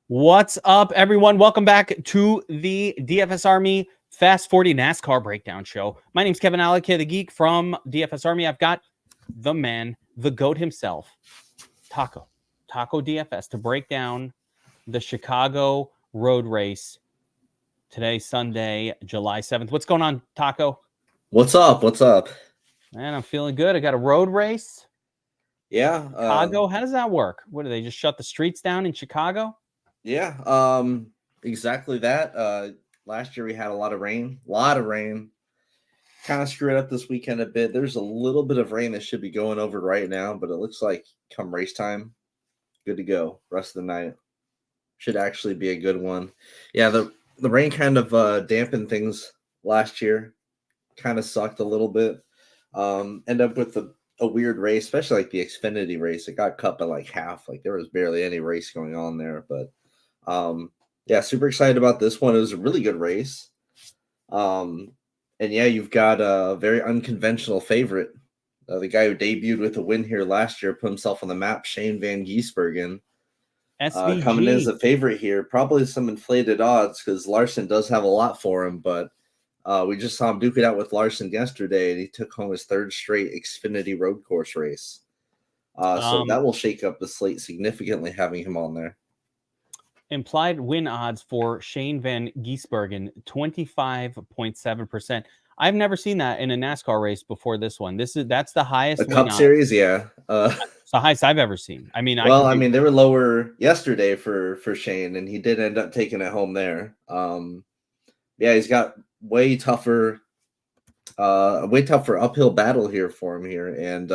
What's up, everyone? Welcome back to the DFS Army Fast 40 NASCAR Breakdown Show. My name's Kevin Alec, the geek from DFS Army. I've got the man, the GOAT himself, Taco DFS, to break down the Chicago road race today, Sunday, July 7th. What's going on, Taco? What's up? Man, I'm feeling good. I got a road race. Yeah. Chicago, how does that work? What, do they just shut the streets down in Chicago? Yeah. Exactly that. Last year we had a lot of rain. Kind of screwed up this weekend a bit. There's a little bit of rain that should be going over right now, but it looks like come race time, good to go. Rest of the night should actually be a good one. Yeah, the rain kind of dampened things last year. Kind of sucked a little bit. End up with a weird race, especially like the Xfinity race. It got cut by like half. Like there was barely any race going on there. But yeah, super excited about this one. It was a really good race. And yeah, you've got a very unconventional favorite. The guy who debuted with a win here last year, put himself on the map, Shane Van Gisbergen. SVG. Coming in as a favorite here. Probably some inflated odds because Larson does have a lot for him, but we just saw him duke it out with Larson yesterday, and he took home his third straight Xfinity road course race. So that will shake up the slate significantly, having him on there. Implied win odds for Shane Van Gisbergen, 25.7%. I've never seen that in a NASCAR race before this one. That's the highest. The Cup Series, yeah. It's the highest I've ever seen. I mean, they were lower yesterday for Shane, and he did end up taking it home there. Yeah, he's got way tougher uphill battle here for him here, and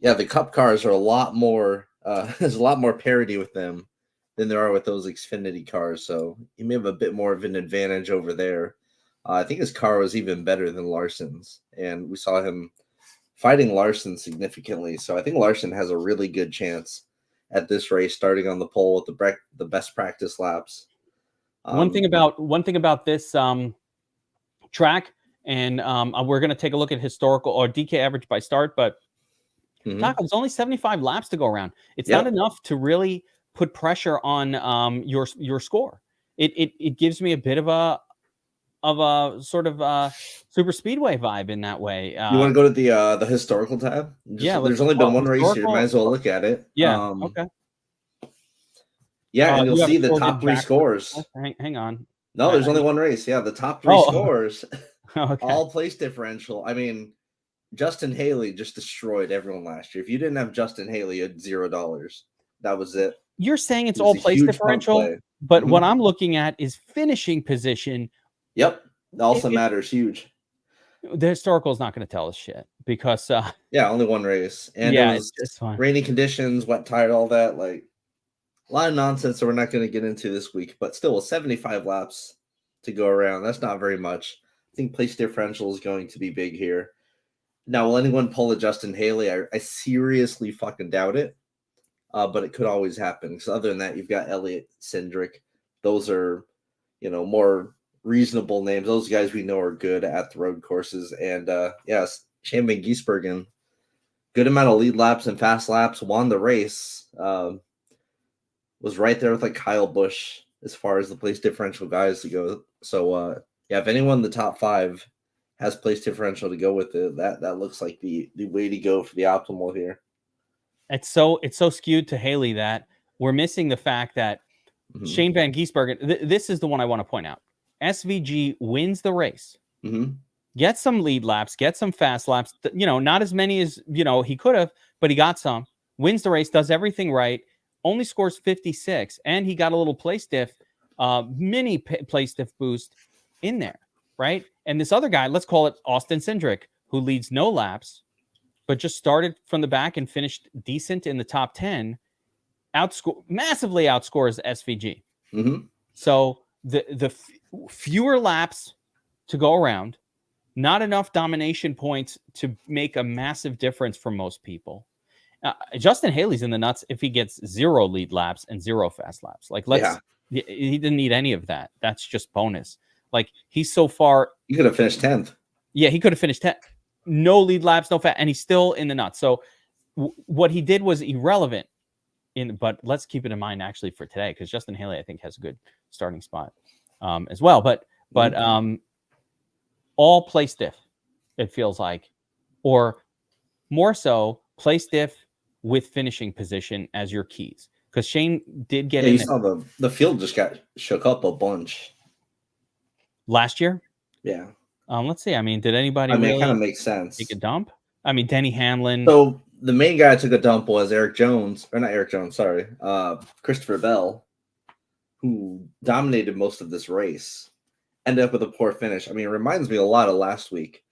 yeah, the Cup cars are a lot more. There's a lot more parity with them than there are with those Xfinity cars, so he may have a bit more of an advantage over there. I think his car was even better than Larson's, and we saw him fighting Larson significantly. So I think Larson has a really good chance at this race, starting on the pole with the best practice laps. One thing about this track, and we're going to take a look at historical or DK average by start, but Taco, there's only 75 laps to go around. It's not enough to really put pressure on your score. It gives me a bit of a sort of super speedway vibe in that way. You want to go to the historical tab? There's only been one race here. Might as well look at it. Yeah. Okay. Yeah, and you'll see the top three scores. Hang on. No, there's only one race. Yeah, the top three scores, all place differential. I mean, Justin Haley just destroyed everyone last year. If you didn't have Justin Haley, you had $0. That was it. You're saying it's all place differential, but what I'm looking at is finishing position. Yep, it also matters huge. The historical is not going to tell us shit because only one race, and it was rainy conditions, wet tire, all that. Like a lot of nonsense that we're not going to get into this week, but still, with 75 laps to go around, that's not very much. I think place differential is going to be big here. Now, will anyone pull a Justin Haley? I seriously fucking doubt it, but it could always happen. Because other than that, you've got Elliott, Cindric. Those are, more reasonable names. Those guys we know are good at the road courses. And, yes, Shane Van Gisbergen, good amount of lead laps and fast laps, won the race. Was right there with like Kyle Busch as far as the place differential guys to go. So, if anyone in the top five has place differential to go with it, that looks like the way to go for the optimal here. It's so skewed to Haley that we're missing the fact that Shane Van Gisbergen, this is the one I want to point out. SVG wins the race, get some lead laps, get some fast laps, not as many as, he could have, but he got some, wins the race, does everything right, only scores 56, and he got a little place diff, mini place diff boost in there, right? And this other guy, let's call it Austin Cindric, who leads no laps, but just started from the back and finished decent in the top 10, massively outscores SVG. So the fewer laps to go around, not enough domination points to make a massive difference for most people. Justin Haley's in the nuts if he gets 0 lead laps and 0 fast laps. He didn't need any of that. That's just bonus. Like, he's so far. He could have finished 10th. Yeah, he could have finished 10th. No lead laps, no fat, and he's still in the nuts. So what he did was irrelevant but let's keep it in mind actually for today, because Justin Haley, I think, has a good starting spot as well. But all play stiff, it feels like, or more so play stiff with finishing position as your keys. Because Shane did get in. You saw the field just got shook up a bunch last year. Yeah. Let's see. I mean, did anybody it really kind of makes sense take a dump? I mean, Denny Hamlin. So the main guy took a dump was Christopher Bell, who dominated most of this race, ended up with a poor finish. I mean, it reminds me a lot of last week.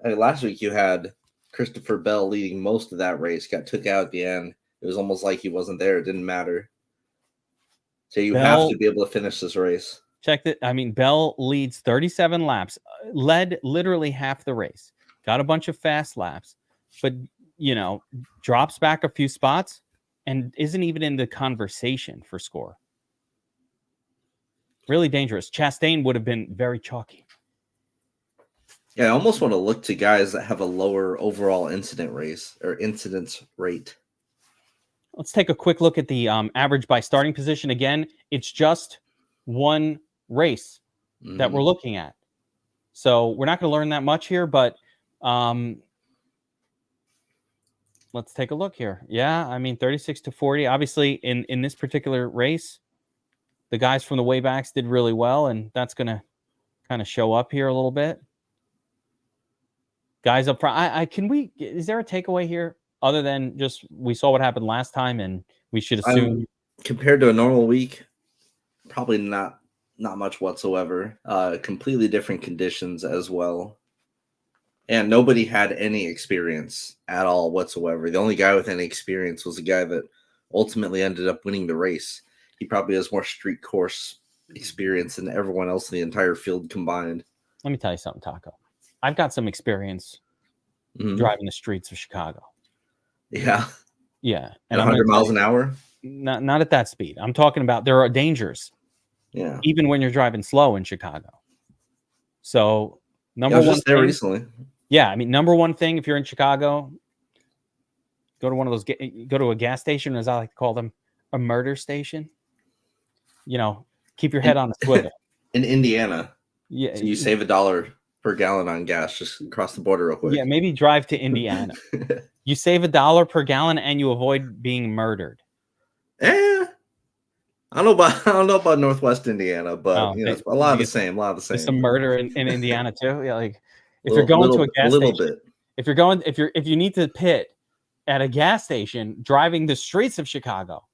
Last week you had Christopher Bell leading most of that race, got took out at the end. It was almost like he wasn't there. It didn't matter. So you have to be able to finish this race. Check that. I mean, Bell leads 37 laps, led literally half the race, got a bunch of fast laps, but, drops back a few spots and isn't even in the conversation for score. Really dangerous. Chastain would have been very chalky. Yeah, I almost want to look to guys that have a lower overall incidence rate. Let's take a quick look at the average by starting position. Again, it's just one race that we're looking at. So we're not going to learn that much here, but let's take a look here. Yeah, I mean, 36-40. Obviously, in this particular race, the guys from the waybacks did really well, and that's going to kind of show up here a little bit. Guys up front, is there a takeaway here other than just we saw what happened last time and we should assume? Compared to a normal week, probably not much whatsoever. Completely different conditions as well. And nobody had any experience at all whatsoever. The only guy with any experience was the guy that ultimately ended up winning the race. He probably has more street course experience than everyone else in the entire field combined. Let me tell you something, Taco. I've got some experience driving the streets of Chicago. Yeah. Yeah. And 100 miles an hour? Not at that speed. I'm talking about there are dangers. Yeah. Even when you're driving slow in Chicago. So, I was just there recently. Yeah, I mean, number one thing, if you're in Chicago, go to a gas station, as I like to call them, a murder station. Keep your head on a swivel. In Indiana, yeah, so you save $1 per gallon on gas just across the border real quick. Yeah, maybe drive to Indiana. You save $1 per gallon and you avoid being murdered. I don't know about Northwest Indiana, but it's a lot of the same. There's some murder in Indiana too. Yeah, like if you're going to a gas station, if you need to pit at a gas station, driving the streets of Chicago,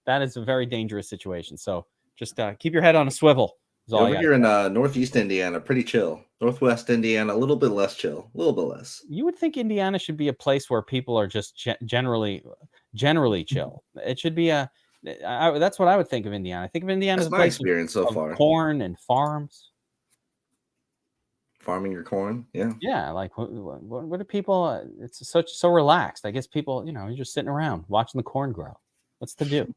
that is a very dangerous situation. So just keep your head on a swivel. Over here in Northeast Indiana, pretty chill. Northwest Indiana, a little bit less chill. A little bit less. You would think Indiana should be a place where people are just generally chill. It should be that's what I would think of Indiana. I think of Indiana as a place experience so far. Corn and farms. Farming your corn, yeah. Yeah, like what do people? It's so relaxed. I guess people, you're just sitting around watching the corn grow. What's to do?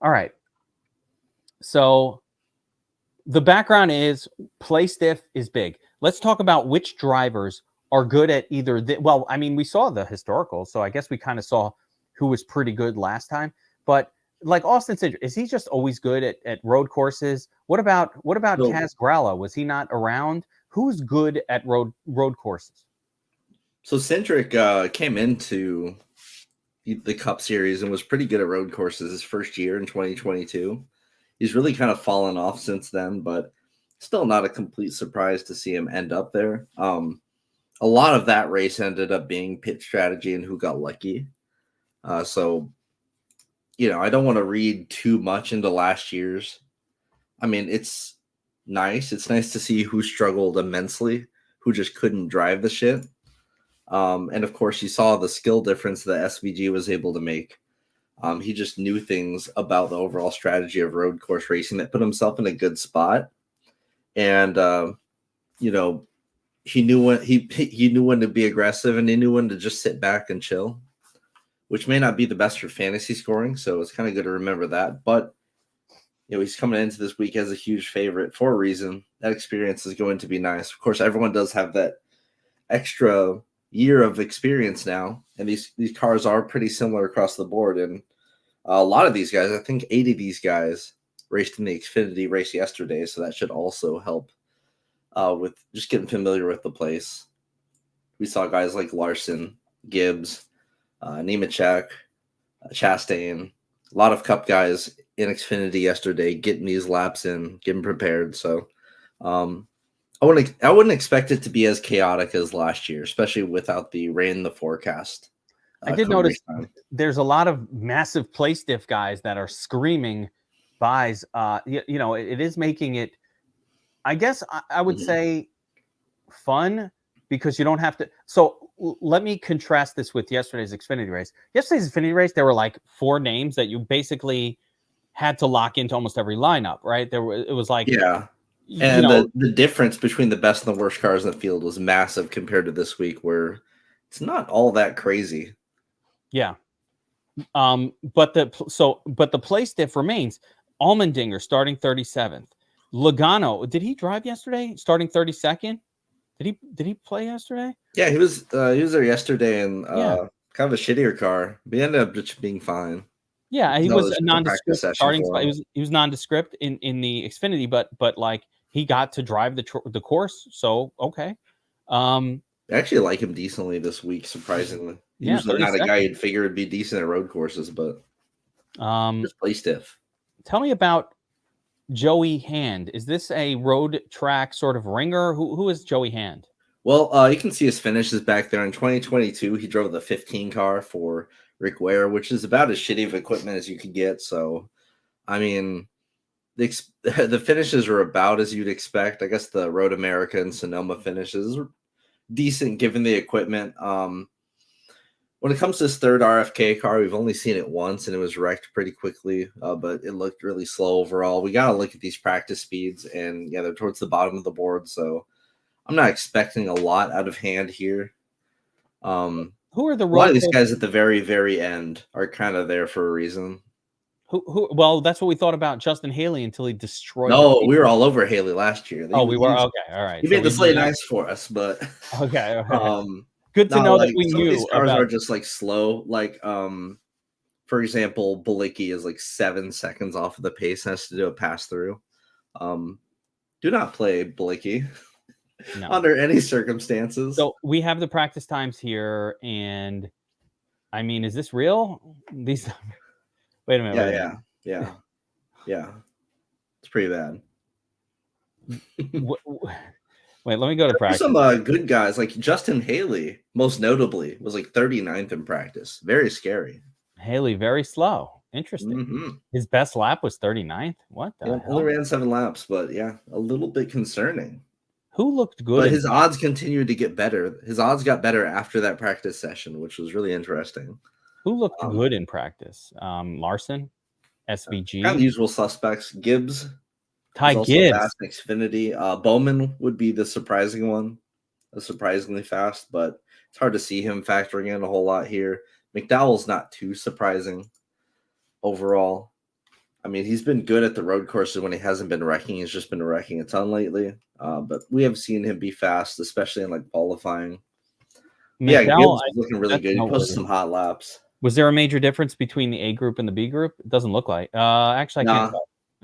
All right. So the background is play stiff is big. Let's talk about which drivers are good at either. We saw the historical, so I guess we kind of saw who was pretty good last time. But like Austin Cindric, is he just always good at road courses? What about Kaz Gralla? Was he not around? Who's good at road courses? So Cindric came into the Cup Series and was pretty good at road courses his first year in 2022. He's really kind of fallen off since then, but still not a complete surprise to see him end up there. A lot of that race ended up being pit strategy and who got lucky. So I don't want to read too much into last year's. I mean, it's nice. It's nice to see who struggled immensely, who just couldn't drive the shit. And of course, you saw the skill difference that SVG was able to make. He just knew things about the overall strategy of road course racing that put himself in a good spot. And, he knew when to be aggressive and he knew when to just sit back and chill, which may not be the best for fantasy scoring. So it's kind of good to remember that. But, he's coming into this week as a huge favorite for a reason. That experience is going to be nice. Of course, everyone does have that extra year of experience now. And these cars are pretty similar across the board. And, A lot of these guys, I think 80 of these guys raced in the Xfinity race yesterday, so that should also help with just getting familiar with the place. We saw guys like Larson, Gibbs, Nemechek, Chastain, a lot of Cup guys in Xfinity yesterday getting these laps in, getting prepared. So I wouldn't expect it to be as chaotic as last year, especially without the rain in the forecast. I did notice there's a lot of massive place diff guys that are screaming buys. It is making it, I guess I would say, fun because you don't have to. So let me contrast this with yesterday's Xfinity race. Yesterday's Xfinity race, there were like 4 names that you basically had to lock into almost every lineup, right? It was like, yeah. And the difference between the best and the worst cars in the field was massive compared to this week, where it's not all that crazy. Yeah. But the place diff remains. Allmendinger starting 37th. Logano, did he drive yesterday? Starting 32nd. Did he play yesterday? Yeah, he was there yesterday in kind of a shittier car. But he ended up just being fine. Yeah, he was a nondescript starting spot. He was nondescript in the Xfinity, but like he got to drive the course. So okay. I actually like him decently this week, surprisingly. Usually not a guy you'd figure would be decent at road courses, but just play stiff. Tell me about Joey Hand. Is this a road track sort of ringer? Who is Joey Hand? Well, you can see his finishes back there in 2022. He drove the 15 car for Rick Ware, which is about as shitty of equipment as you could get. So, I mean, the finishes are about as you'd expect. I guess the Road America and Sonoma finishes are decent given the equipment. When it comes to his third RFK car, we've only seen it once, and it was wrecked pretty quickly, but it looked really slow overall. We got to look at these practice speeds, and yeah, they're towards the bottom of the board, so I'm not expecting a lot out of Hand here. Who are the a lot of these guys at the very, very end are kind of there for a reason. Well, that's what we thought about Justin Haley until he destroyed. No, we were all over Haley last year. We were okay. All right, he made the slate nice for us, but okay. Good to know that we knew. These cars are just like slow. Like, for example, Bilicki is like 7 seconds off of the pace and has to do a pass through. Do not play Bilicki under any circumstances. So we have the practice times here, and I mean, is this real? These. Wait a minute. Yeah. It's pretty bad. Wait, let me go to practice. Some good guys like Justin Haley, most notably, was like 39th in practice. Very scary. Haley, very slow. Interesting. His best lap was 39th. What the hell? Only ran 7 laps, but yeah, a little bit concerning. Who looked good? But his odds continued to get better. His odds got better after that practice session, which was really interesting. Who looked good in practice? Larson, SVG. Kind of the usual suspects. Gibbs. Ty Gibbs. Fast Xfinity. Bowman would be the surprising one. Surprisingly fast, but it's hard to see him factoring in a whole lot here. McDowell's not too surprising overall. I mean, he's been good at the road courses when he hasn't been wrecking. He's just been wrecking a ton lately. But we have seen him be fast, especially in like qualifying. McDowell, Gibbs is looking really good. He posted some hot laps. Was there a major difference between the A group and the B group? It doesn't look like. Actually, I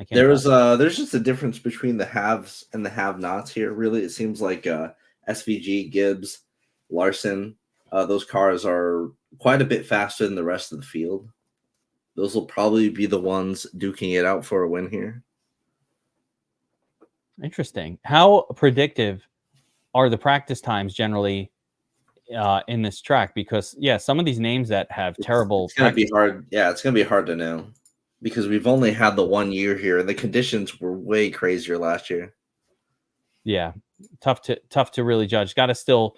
can't. There's just a difference between the haves and the have-nots here. Really, it seems like SVG, Gibbs, Larson, those cars are quite a bit faster than the rest of the field. Those will probably be the ones duking it out for a win here. Interesting. How predictive are the practice times generally in this track? Because some of these names that have terrible. It's gonna be hard. Yeah, it's gonna be hard to know. Because we've only had the 1 year here, and the conditions were way crazier last year. Yeah, tough to really judge. Got to still.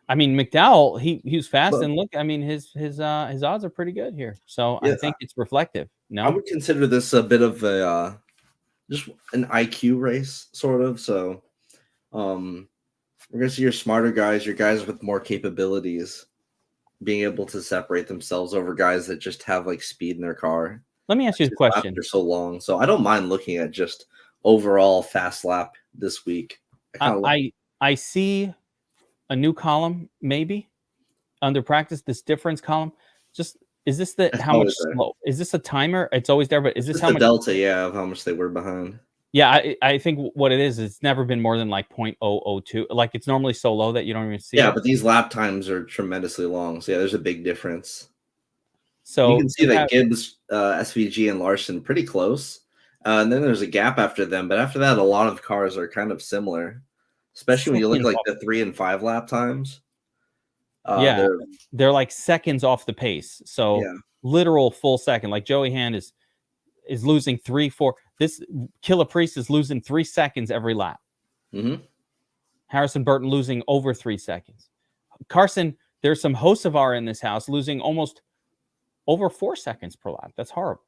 I mean, McDowell, he was fast, and look, I mean, his odds are pretty good here. So I think it's reflective. No, I would consider this a bit of a just an IQ race, sort of. So we're gonna see your smarter guys, your guys with more capabilities, being able to separate themselves over guys that just have like speed in their car. Let me ask you a question. They're so long, so I don't mind looking at just overall fast lap this week. I see a new column maybe under practice. This difference column. Just Is this the how much slow? Is this a timer? It's always there, but is this it's how much delta? Yeah, of how much they were behind. Yeah, I think what it is, it's never been more than like 0.002. Like it's normally so low that you don't even see it. Yeah, but these lap times are tremendously long. So yeah, there's a big difference. So you can see that Gibbs, SVG, and Larson pretty close. And then there's a gap after them. But after that, a lot of cars are kind of similar, especially when you look like the 3 and 5 lap times. Yeah, they're like seconds off the pace. So literal full second. Like Joey Hand is losing 3, 4. This Killer Priest is losing 3 seconds every lap. Harrison Burton losing over 3 seconds. Carson, there's some Hocevar in this house losing almost over 4 seconds per lap. That's horrible.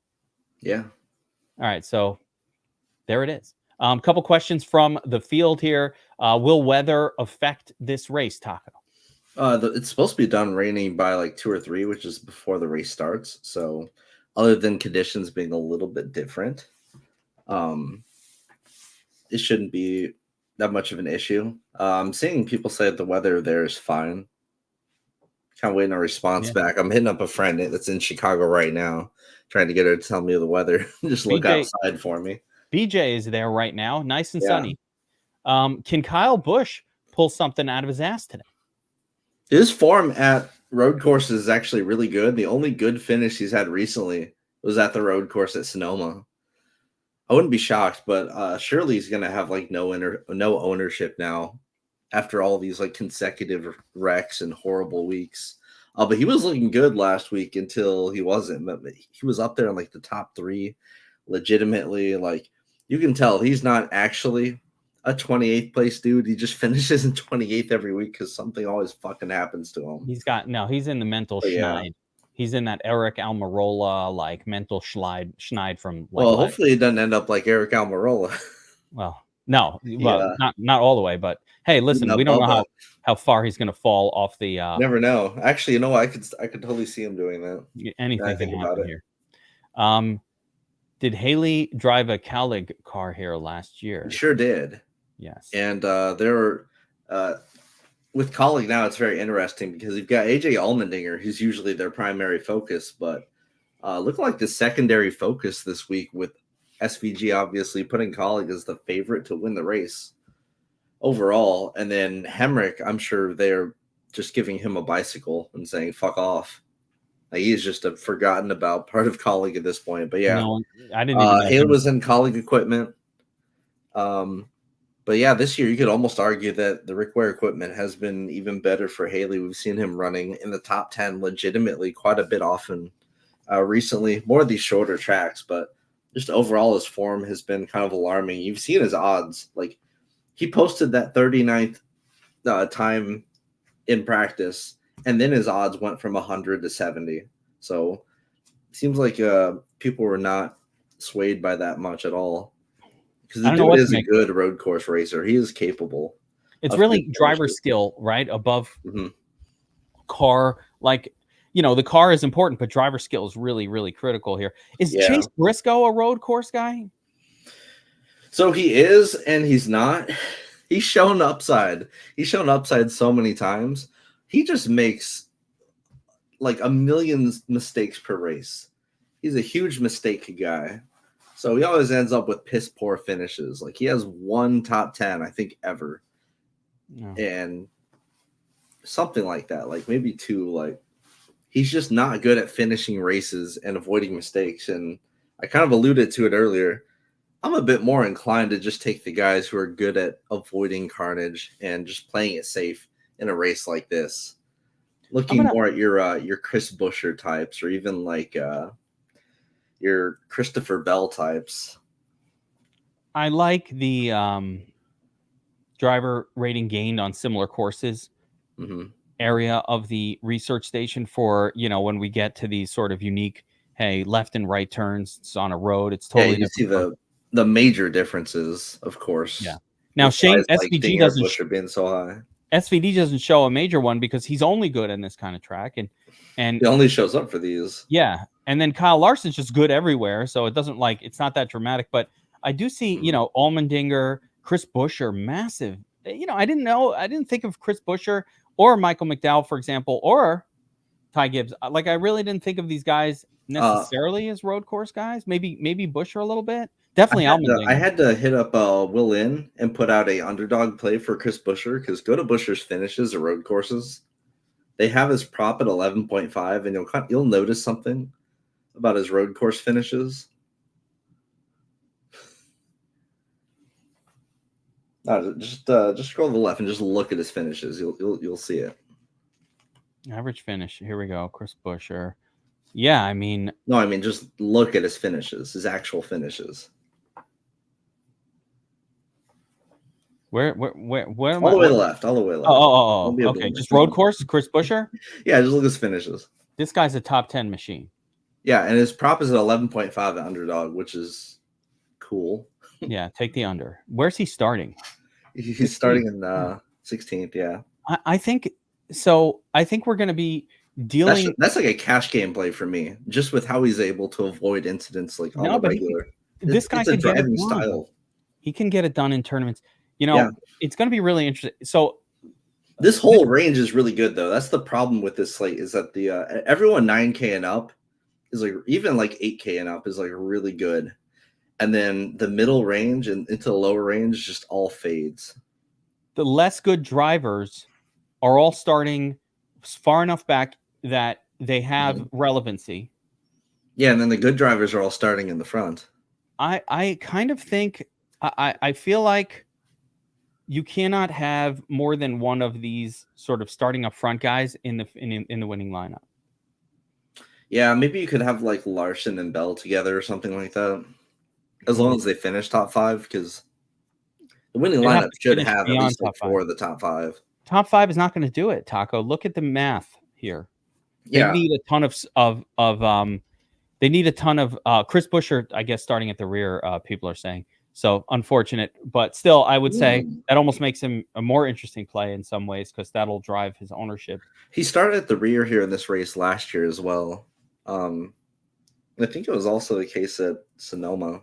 Yeah. All right, so there it is. Couple questions from the field here. Will weather affect this race, Taco? It's supposed to be done raining by like 2 or 3, which is before the race starts. So other than conditions being a little bit different, it shouldn't be that much of an issue. I'm seeing people say that the weather there is fine. Kind of waiting a response back. I'm hitting up a friend that's in Chicago right now, trying to get her to tell me the weather. Just look outside for me. BJ is there right now, nice and sunny. Can Kyle Busch pull something out of his ass today? His form at road courses is actually really good. The only good finish he's had recently was at the road course at Sonoma. I wouldn't be shocked, but surely he's going to have like no ownership now after all these like consecutive wrecks and horrible weeks. But he was looking good last week until he wasn't. But he was up there in like the top 3 legitimately. Like you can tell he's not actually a 28th place dude. He just finishes in 28th every week because something always fucking happens to him. He's in the mental schneid. He's in that Eric Almirola like mental schneid from like hopefully it doesn't end up like Eric Almirola. Not all the way, but hey, listen, we don't know how far he's going to fall off the never know. Actually, you know what? I could totally see him doing that. Anything can happen here. Did Haley drive a Cowlig car here last year? He sure did. Yes. And there were with Cowlig now, it's very interesting because you've got AJ Allmendinger, who's usually their primary focus, but look like the secondary focus this week with SVG obviously putting Cowlig as the favorite to win the race overall. And then Hemrick, I'm sure they're just giving him a bicycle and saying, fuck off. Like, he's just a forgotten about part of Cowlig at this point. But yeah, I didn't even know Hale was in Cowlig equipment. But yeah, this year you could almost argue that the Rick Ware equipment has been even better for Haley. We've seen him running in the top 10 legitimately quite a bit often recently, more of these shorter tracks, but just overall his form has been kind of alarming. You've seen his odds. Like he posted that 39th time in practice, and then his odds went from 100 to 70. So it seems like people were not swayed by that much at all. Because the dude is a good road course racer. He is capable. It's really driver skill, right? Above car. Like, you know, the car is important, but driver skill is really, really critical here. Is Chase Briscoe a road course guy? So he is, and he's not. He's shown upside. He's shown upside so many times. He just makes like a million mistakes per race. He's a huge mistake guy. So he always ends up with piss poor finishes. Like he has one top 10, I think, ever. And something like that. Like maybe 2. Like he's just not good at finishing races and avoiding mistakes. And I kind of alluded to it earlier. I'm a bit more inclined to just take the guys who are good at avoiding carnage and just playing it safe in a race like this. Looking more at your Chris Buescher types, or even like your Christopher Bell types. I like the driver rating gained on similar courses area of the research station for, you know, when we get to these sort of unique, hey, left and right turns, it's on a road, it's totally you different. See the major differences, of course. Yeah. Now Shane SVG doesn't being so high. SVD doesn't show a major one because he's only good in this kind of track, and he only shows up for these. Yeah. And then Kyle Larson's just good everywhere, so it doesn't like it's not that dramatic. But I do see, you know, Allmendinger, Chris Buescher, massive. You know, I didn't think of Chris Buescher or Michael McDowell, for example, or Ty Gibbs. Like I really didn't think of these guys necessarily as road course guys. Maybe Busher a little bit. Definitely I had to hit up Will In and put out a underdog play for Chris Buescher, because go to Buscher's finishes or road courses. They have his prop at 11.5, and you'll notice something about his road course finishes. Just scroll to the left and just look at his finishes. You'll see it. Average finish. Here we go. Chris Buescher. Yeah, I mean just look at his finishes, his actual finishes. Where all the way left. Oh, okay. Just road course, Chris Buescher? Yeah, just look at his finishes. This guy's a top 10 machine. Yeah, and his prop is at 11.5 at underdog, which is cool. Yeah, take the under. Where's he starting? He's starting in 16th, yeah. I think so. I think we're going to be dealing. That's like a cash game play for me, just with how he's able to avoid incidents like on the regular. This guy can get it style. He can get it done in tournaments. It's going to be really interesting. So this whole range is really good, though. That's the problem with this slate, is that the everyone 9K and up is like, even like 8K and up is like really good. And then the middle range and into the lower range just all fades. The less good drivers are all starting far enough back that they have relevancy. Yeah, and then the good drivers are all starting in the front. I kind of think I feel like you cannot have more than one of these sort of starting up front guys in the winning lineup. Yeah, maybe you could have like Larson and Bell together or something like that, as long as they finish top 5, because the winning lineup should have at least like 4 of the top 5. Top 5 is not going to do it, Taco. Look at the math here. They Yeah. need a ton they need a ton of Chris Buescher, I guess, starting at the rear, people are saying. So unfortunate, but still, I would say that almost makes him a more interesting play in some ways, because that'll drive his ownership. He started at the rear here in this race last year as well. I think it was also the case at Sonoma.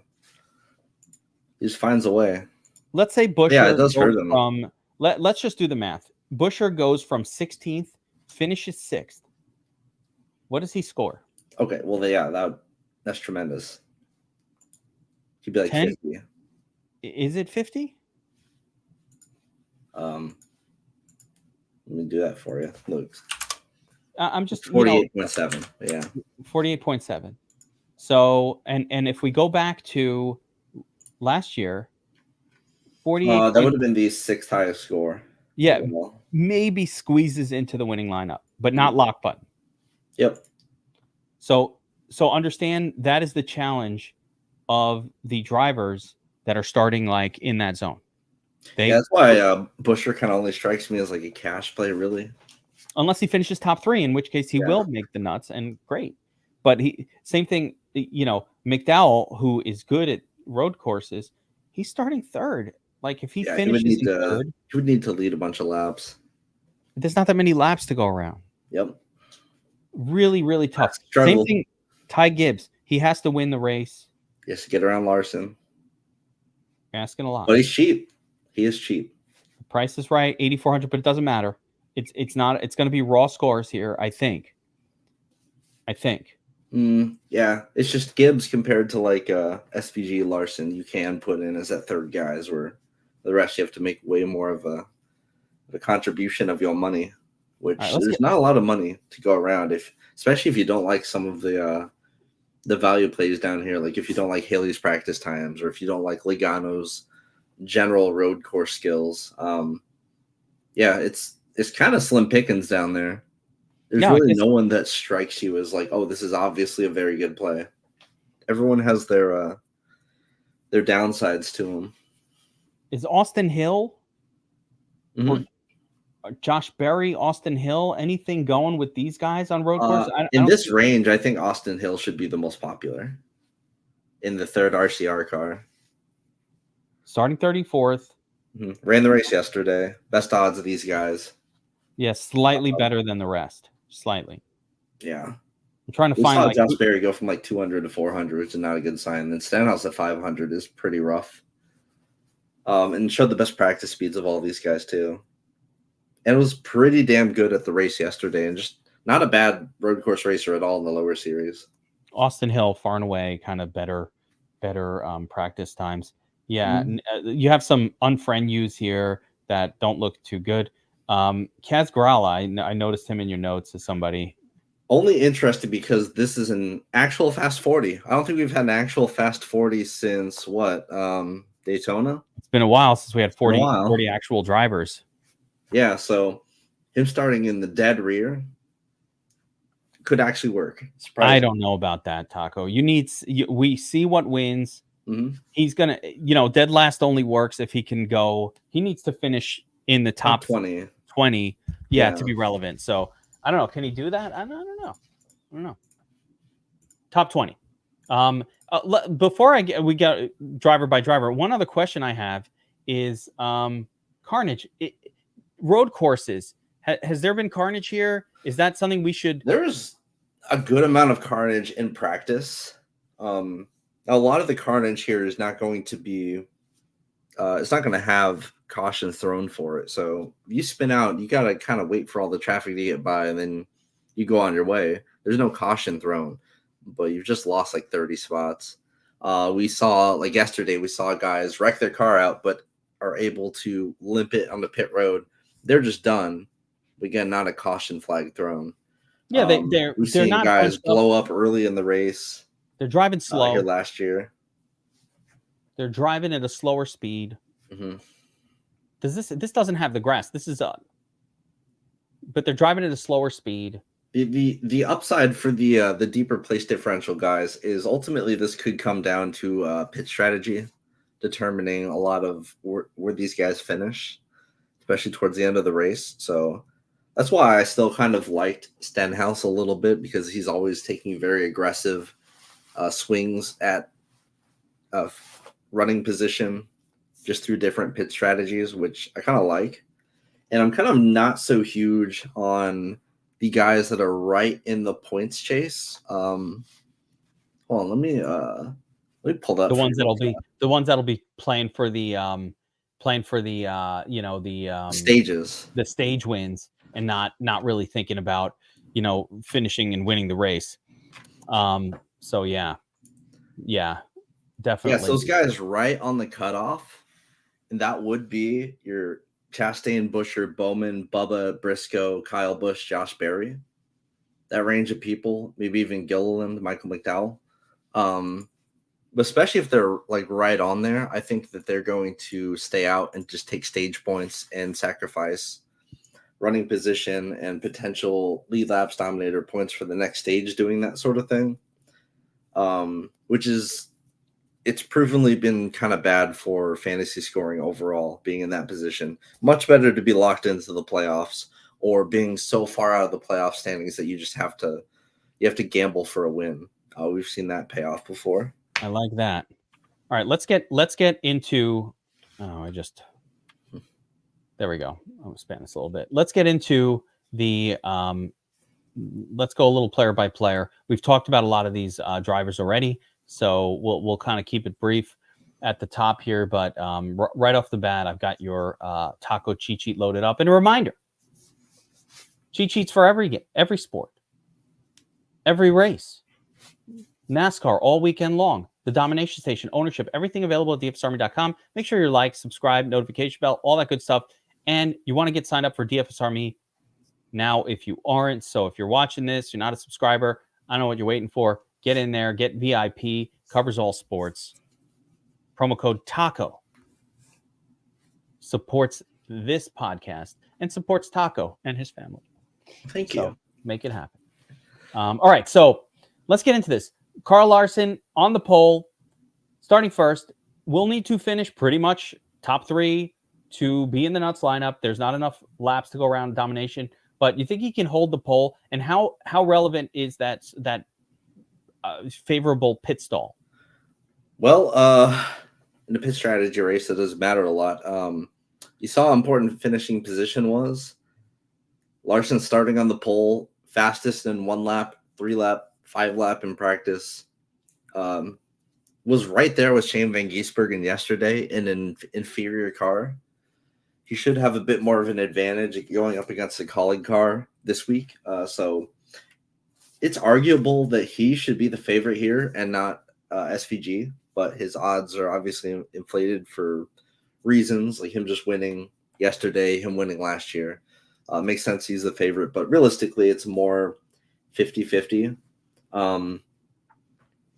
He just finds a way. Let's say Buescher. Yeah, it does hurt him. Let's just do the math. Buescher goes from 16th, finishes 6th. What does he score? Okay, well, yeah, that's tremendous. He'd be like 10? 50. Is it 50? Let me do that for you. Look, I'm just 48.7. Yeah, 48.7. So, and if we go back to last year, 48. That would have been the 6th highest score. Yeah, maybe squeezes into the winning lineup, but not lock button. Yep. So understand that is the challenge of the drivers that are starting like in that zone. That's why Buescher kind of only strikes me as like a cash play, really. Unless he finishes top 3, in which case he will make the nuts, and great. But same thing, McDowell, who is good at road courses, he's starting 3rd. Like if he finishes third, he would need to lead a bunch of laps. There's not that many laps to go around. Yep. Really, really tough. Same thing, Ty Gibbs. He has to win the race. He has to get around Larson. You're asking a lot. But he's cheap. He is cheap. The price is right, 8,400, but it doesn't matter. It's not. It's going to be raw scores here, I think. Yeah, it's just Gibbs compared to like SVG Larson. You can put in as that 3rd guys, where the rest you have to make way more of a contribution of your money, which there's not a lot of money to go around, especially if you don't like some of the value plays down here. Like if you don't like Haley's practice times, or if you don't like Logano's general road course skills. It's kind of slim pickings down there. There's really no one that strikes you as like, oh, this is obviously a very good play. Everyone has their downsides to them. Is Austin Hill or Josh Berry, Austin Hill, anything going with these guys on road course? In this range, I think Austin Hill should be the most popular in the 3rd RCR car. Starting 34th. Ran the race yesterday. Best odds of these guys. Yeah, slightly better than the rest. Slightly. Yeah. I'm trying to find like Josh Berry go from like 200 to 400, which is not a good sign. Then Stenhouse at 500 is pretty rough. And showed the best practice speeds of all these guys too. And it was pretty damn good at the race yesterday. And just not a bad road course racer at all in the lower series. Austin Hill, far and away, kind of better practice times. Yeah, you have some unfriend yous here that don't look too good. Kaz Grala, I noticed him in your notes as somebody. Only interested because this is an actual Fast 40. I don't think we've had an actual Fast 40 since what? Daytona? It's been a while since we had 40 actual drivers. Yeah, so him starting in the dead rear could actually work. I don't know about that, Taco. We see what wins. He's gonna, dead last only works if he can go. He needs to finish in the top 20, to be relevant. So I don't know. Can he do that? I don't know. Top 20. Before we got driver by driver. One other question I have is carnage. Road courses. Has there been carnage here? Is that something we should? There's a good amount of carnage in practice. A lot of the carnage here is not going to be. It's not going to have cautions thrown for it. So you spin out, you got to kind of wait for all the traffic to get by, and then you go on your way. There's no caution thrown, but you've just lost like 30 spots. We saw, like yesterday, we saw guys wreck their car out, but are able to limp it on the pit road. They're just done. Again, not a caution flag thrown. Yeah, they're not guys blow up early in the race. They're driving slow. Here last year. They're driving at a slower speed. This doesn't have the grass. This is but they're driving at a slower speed. The upside for the deeper place differential guys is ultimately this could come down to pit strategy, determining a lot of where these guys finish, especially towards the end of the race. So that's why I still kind of liked Stenhouse a little bit, because he's always taking very aggressive swings at running position just through different pit strategies, which I kind of like. And I'm kind of not so huge on the guys that are right in the points chase. Hold on, let me pull that. The ones that'll be playing for the stages, the stage wins, and not really thinking about finishing and winning the race. So yeah, definitely. Yeah, so those guys right on the cutoff, and that would be your Chastain, Buescher, Bowman, Bubba, Briscoe, Kyle Busch, Josh Berry. That range of people, maybe even Gilliland, Michael McDowell. But especially if they're like right on there, I think that they're going to stay out and just take stage points and sacrifice running position and potential lead laps, dominator points for the next stage, doing that sort of thing. Which is, it's provenly been kind of bad for fantasy scoring overall, being in that position. Much better to be locked into the playoffs, or being so far out of the playoff standings that you just have to gamble for a win. We've seen that pay off before. I like that. All right, let's get into. There we go. I'll span this a little bit. Let's get into the. Let's go a little player by player. We've talked about a lot of these drivers already, so we'll kind of keep it brief at the top here. But right off the bat, I've got your Taco cheat sheet loaded up. And a reminder: cheat sheets for every sport, every race. NASCAR all weekend long, the Domination Station, ownership, everything available at DFSArmy.com. Make sure you're like, subscribe, notification bell, all that good stuff. And you want to get signed up for DFS Army now if you aren't. So if you're watching this, you're not a subscriber, I don't know what you're waiting for. Get in there, get VIP, covers all sports. Promo code TACO supports this podcast and supports Taco and his family. Thank you. Make it happen. All right, so let's get into this. Carl Larson on the pole, starting first. We'll need to finish pretty much top 3 to be in the nuts lineup. There's not enough laps to go around domination, but you think he can hold the pole? And how relevant is that favorable pit stall? Well, in the pit strategy race, it does matter a lot. You saw how important finishing position was. Larson starting on the pole, fastest in 1 lap, 3 lap, 5 lap in practice, was right there with Shane Van Gisbergen yesterday in an inferior car. He should have a bit more of an advantage going up against a colleague car this week. So it's arguable that he should be the favorite here and not SVG, but his odds are obviously inflated for reasons like him just winning yesterday, him winning last year. Makes sense he's the favorite, but realistically, it's more 50-50.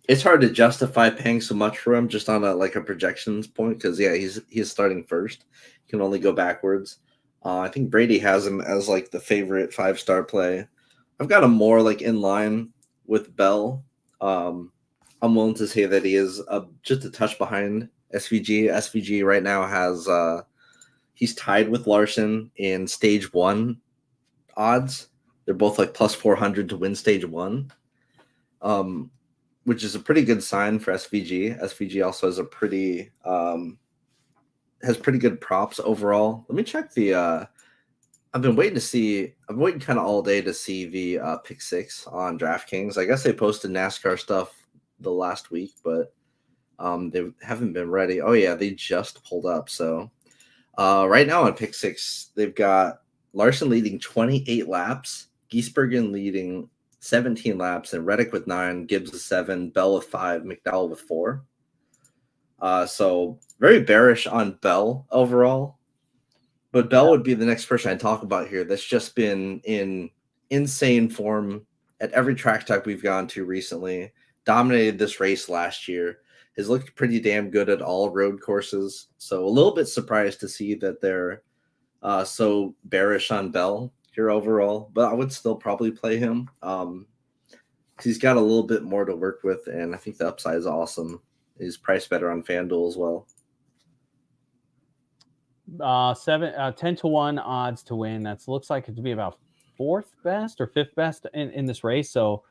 It's hard to justify paying so much for him just on a projections point because he's starting first. You can only go backwards. I think Brady has him as like the favorite 5-star play. I've got him more like in line with Bell. I'm willing to say that he is just a touch behind SVG. SVG right now has he's tied with Larson in stage 1 odds. They're both like plus 400 to win stage 1. Which is a pretty good sign for SVG. SVG also has pretty good props overall. Let me check the I've been waiting kind of all day to see the pick 6 on DraftKings. I guess they posted NASCAR stuff the last week, but they haven't been ready. Oh yeah, they just pulled up. So right now on pick 6, they've got Larson leading 28 laps, Giesbergen leading 17 laps, and Reddick with 9, Gibbs with 7, Bell with 5, McDowell with 4. So very bearish on Bell overall. But Bell would be the next person I'd talk about here that's just been in insane form at every track type we've gone to recently. Dominated this race last year. Has looked pretty damn good at all road courses. So a little bit surprised to see that they're so bearish on Bell here overall. But I would still probably play him. He's got a little bit more to work with, and I think the upside is awesome. He's priced better on FanDuel as well. 10 to 1 odds to win. That looks like it to be about 4th best or 5th best in this race. So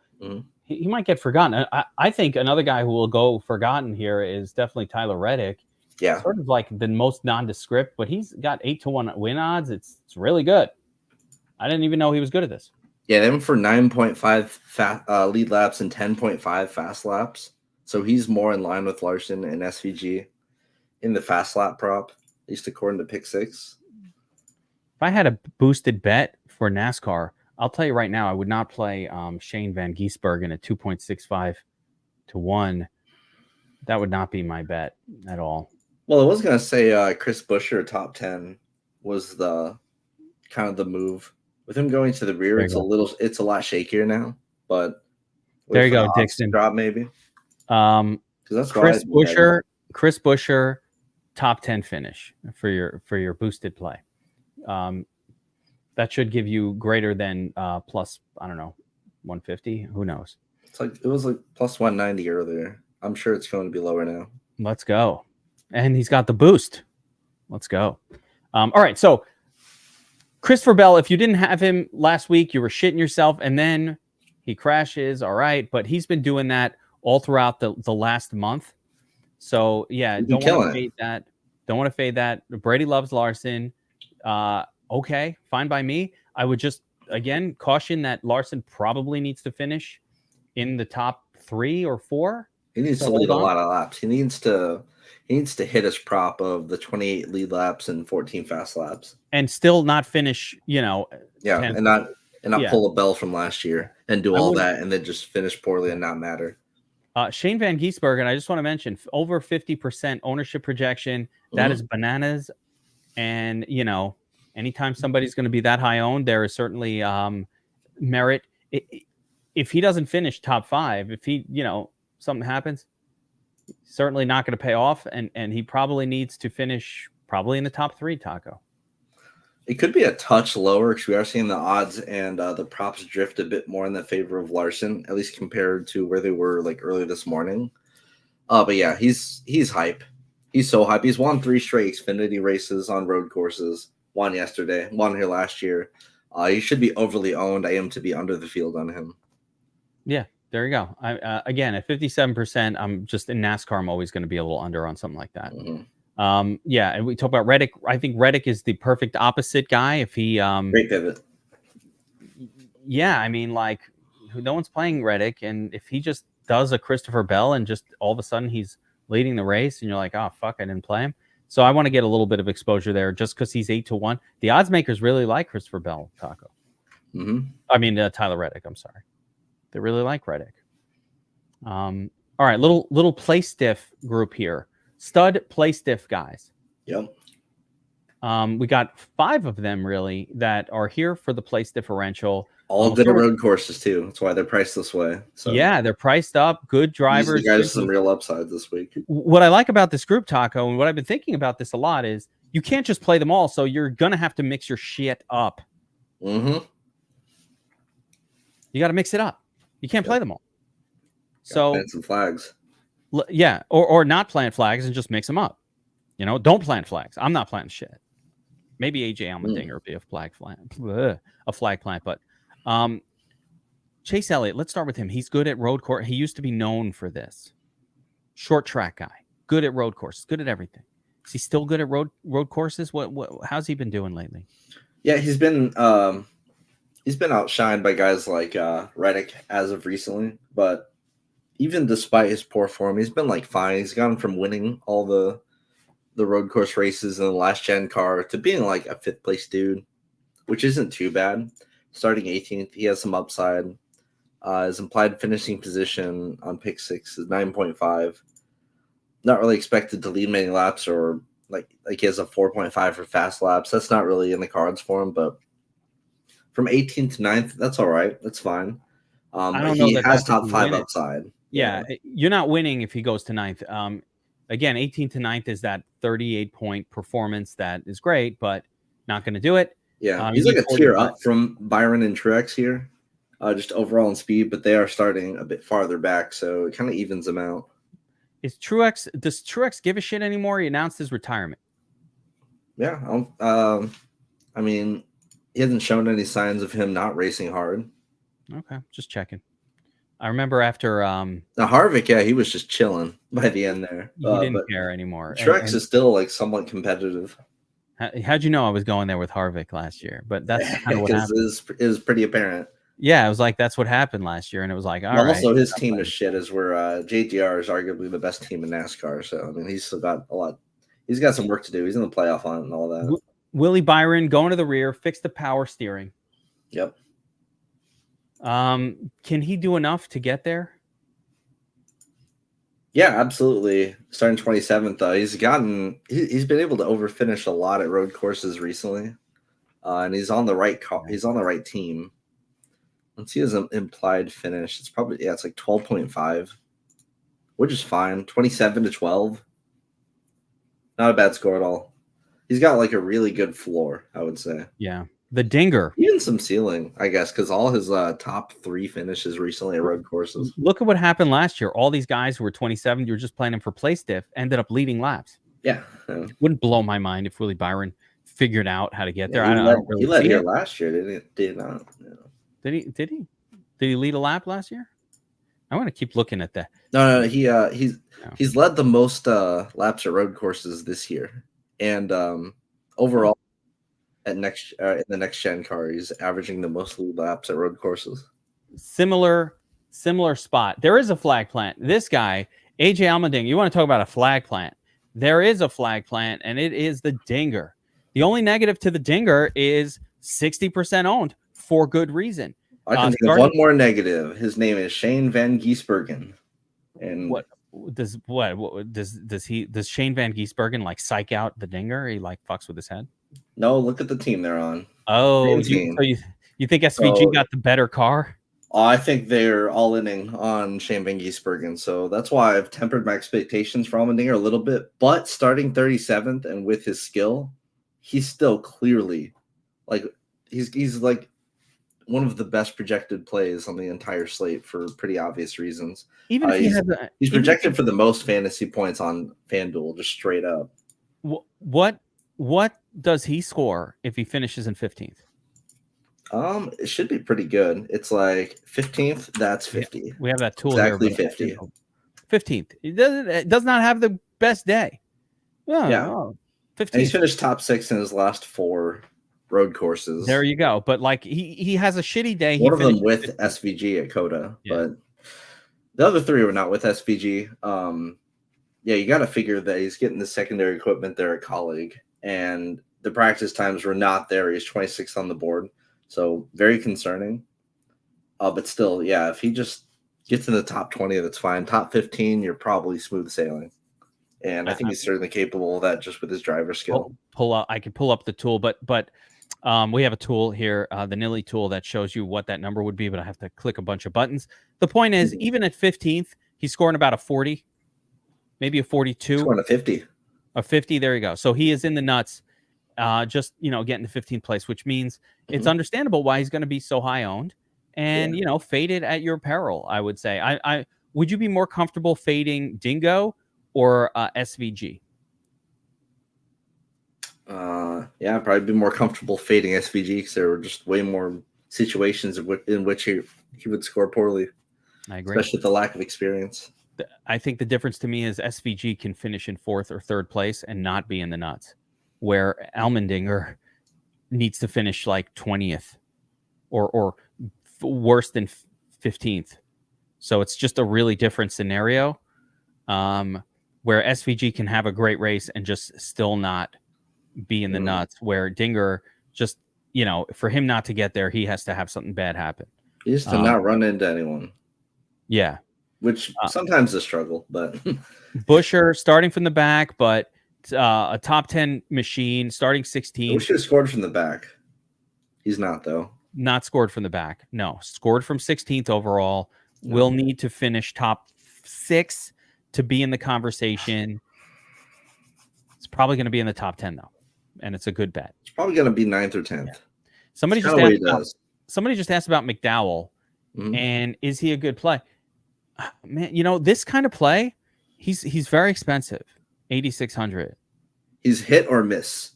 he might get forgotten. I think another guy who will go forgotten here is definitely Tyler Reddick. Yeah, sort of like the most nondescript, but he's got 8 to 1 win odds. It's really good. I didn't even know he was good at this. Yeah, they went for 9.5 lead laps and 10.5 fast laps. So he's more in line with Larson and SVG in the fast lap prop, at least according to pick 6. If I had a boosted bet for NASCAR, I'll tell you right now, I would not play Shane Van Giesbergen at 2.65 to 1. That would not be my bet at all. Well, I was going to say Chris Buescher top 10 was the kind of the move. With him going to the rear, it's a lot shakier now. But there you go, Dixon. Drop maybe. That's Chris Buescher, top 10 finish for your boosted play. That should give you greater than plus, I don't know, 150. Who knows? It was like plus 190 earlier. I'm sure it's going to be lower now. Let's go. And he's got the boost. Let's go. All right. So Christopher Bell, if you didn't have him last week, you were shitting yourself, and then he crashes. All right. But he's been doing that all throughout the last month. So yeah, don't want to fade that. Don't want to fade that. Brady loves Larson. Okay, fine by me. I would just, again, caution that Larson probably needs to finish in the top 3 or 4. He needs to lead a lot of laps. He needs to hit his prop of the 28 lead laps and 14 fast laps. And still not finish, 10. And not pull a Bell from last year and do all that and then just finish poorly and not matter. Shane Van Giesbergen, I just want to mention, over 50% ownership projection. That is bananas. And, anytime somebody's going to be that high owned, there is certainly merit. If he doesn't finish top 5, if he, something happens, certainly not going to pay off. And he probably needs to finish probably in the top 3, Taco. It could be a touch lower because we are seeing the odds and the props drift a bit more in the favor of Larson, at least compared to where they were like early this morning. But yeah, he's hype. He's so hype. He's won 3 straight Xfinity races on road courses. Won yesterday. Won here last year. He should be overly owned. I am to be under the field on him. Yeah, there you go. Again, at 57%, I'm just in NASCAR. I'm always going to be a little under on something like that. Yeah, and we talk about Reddick. I think Reddick is the perfect opposite guy. If he great pivot. Yeah, I mean, like, no one's playing Reddick, and if he just does a Christopher Bell and just all of a sudden he's leading the race, and you're like, oh fuck, I didn't play him. So I want to get a little bit of exposure there, just because he's 8 to 1. The odds makers really like Christopher Bell, Taco. I mean Tyler Reddick. I'm sorry. They really like Reddick. All right, little play stiff group here. Stud play stiff guys. Yep. We got 5 of them really that are here for the place differential. All good road courses too. That's why they're priced this way. So yeah, they're priced up. Good drivers. These guys some real upside this week. What I like about this group, Taco, and what I've been thinking about this a lot is you can't just play them all. So you're gonna have to mix your shit up. Mm-hmm. You got to mix it up. You can't play them all. So plant some flags. Yeah, or not plant flags and just mix them up. Don't plant flags. I'm not planting shit. Maybe AJ Allmendinger would be a flag plant, but Chase Elliott. Let's start with him. He's good at road course. He used to be known for this. Short track guy, good at road courses, good at everything. Is he still good at road courses? How's he been doing lately? Yeah, he's been outshined by guys like Reddick as of recently, but even despite his poor form, he's been fine. He's gone from winning all the road course races in the last gen car to being a 5th place dude, which isn't too bad. Starting 18th, he has some upside. His implied finishing position on pick 6 is 9.5. Not really expected to lead many laps, or he has a 4.5 for fast laps. That's not really in the cards for him, but from 18th to 9th, that's all right. That's fine. I don't know. He has top 5 upside. Yeah, you're not winning if he goes to 9th. Again, 18th to 9th is that 38-point performance that is great, but not going to do it. Yeah, he's a tier up from Byron and Truex here, just overall in speed, but they are starting a bit farther back, so it kind of evens them out. Does Truex give a shit anymore? He announced his retirement. Yeah, I mean, he hasn't shown any signs of him not racing hard. Okay, just checking. I remember after now Harvick, he was just chilling by the end there. He didn't care anymore. Truex is still somewhat competitive. How'd you know I was going there with Harvick last year? But that's kind of what happened. It was pretty apparent. Yeah, it was that's what happened last year, and it was all right. Also, his team is shit. Is where JGR is arguably the best team in NASCAR. So I mean, he's still got a lot. He's got some work to do. He's in the playoff hunt and all that. Willie Byron going to the rear, fix the power steering. Yep. Can he do enough to get there? Yeah, absolutely. Starting 27th, he's been able to overfinish a lot at road courses recently, and he's on the right he's on the right team. Let's see his implied finish. It's probably it's 12.5, which is fine. 27 to 12, not a bad score at all. He's got a really good floor, I would say. Yeah. The dinger. Even some ceiling, I guess, because all his top 3 finishes recently at road courses. Look at what happened last year. All these guys who were 27, you were just playing them for play stiff, ended up leading laps. Yeah. It wouldn't blow my mind if Willie Byron figured out how to get there. He led here last year, did he not? Yeah. Did he lead a lap last year? I want to keep looking at that. No, he's led the most laps at road courses this year. And overall, in the next gen car, he's averaging the most lead laps at road courses. Similar spot. There is a flag plant. This guy, AJ Allmendinger, you want to talk about a flag plant? There is a flag plant, and it is the Dinger. The only negative to the Dinger is 60% owned for good reason. I can think of one more negative. His name is Shane Van Gisbergen. And does Shane Van Gisbergen psych out the Dinger? He fucks with his head. No, look at the team they're on. Oh, so you think SVG got the better car? I think they're all inning on Shane Van Gisbergen, so that's why I've tempered my expectations for Allmendinger a little bit. But starting 37th and with his skill, he's still clearly he's one of the best projected plays on the entire slate for pretty obvious reasons. Even if he's projected for the most fantasy points on FanDuel, just straight up. What does he score if he finishes in 15th? It should be pretty good. It's 15th, that's 50. Yeah, we have that tool exactly here. 50. 15th. It does not have the best day. Oh, yeah. 15th. And he's finished top 6 in his last 4 road courses. There you go. But he has a shitty day. One of them with SVG at Coda, but the other 3 were not with SVG. You got to figure that he's getting the secondary equipment there at Colleague, and the practice times were not there. He's 26th on the board, so very concerning. But still, yeah, if he just gets in the top 20, that's fine. Top 15, you're probably smooth sailing. And I think he's certainly capable of that just with his driver skill. Pull up. I can pull up the tool, but we have a tool here, the Nilly tool, that shows you what that number would be, but I have to click a bunch of buttons. The point is, even at 15th, he's scoring about a 40, maybe a 42. Scoring a 50. A 50, there you go. So he is in the nuts, just, getting to 15th place, which means it's understandable why he's going to be so high owned and, faded at your peril, I would say. I would you be more comfortable fading Dingo or SVG? Yeah, I'd probably be more comfortable fading SVG because there were just way more situations in which he would score poorly. I agree, especially with the lack of experience. I think the difference to me is SVG can finish in 4th or 3rd place and not be in the nuts, where Allmendinger needs to finish like 20th or worse than 15th. So it's just a really different scenario, where SVG can have a great race and just still not be in the nuts, where Dinger just, for him not to get there, he has to have something bad happen. He has to not run into anyone. Yeah. Which sometimes is a struggle, but Buescher starting from the back, but a top 10 machine starting 16. We should have scored from the back. He's not, though. Not scored from the back. No, scored from 16th overall. Will need to finish top 6 to be in the conversation. It's probably going to be in the top 10, though. And it's a good bet. It's probably going to be 9th or 10th. Yeah. Somebody just asked about McDowell. And is he a good play? Man, this kind of play, he's very expensive. 8,600. He's hit or miss.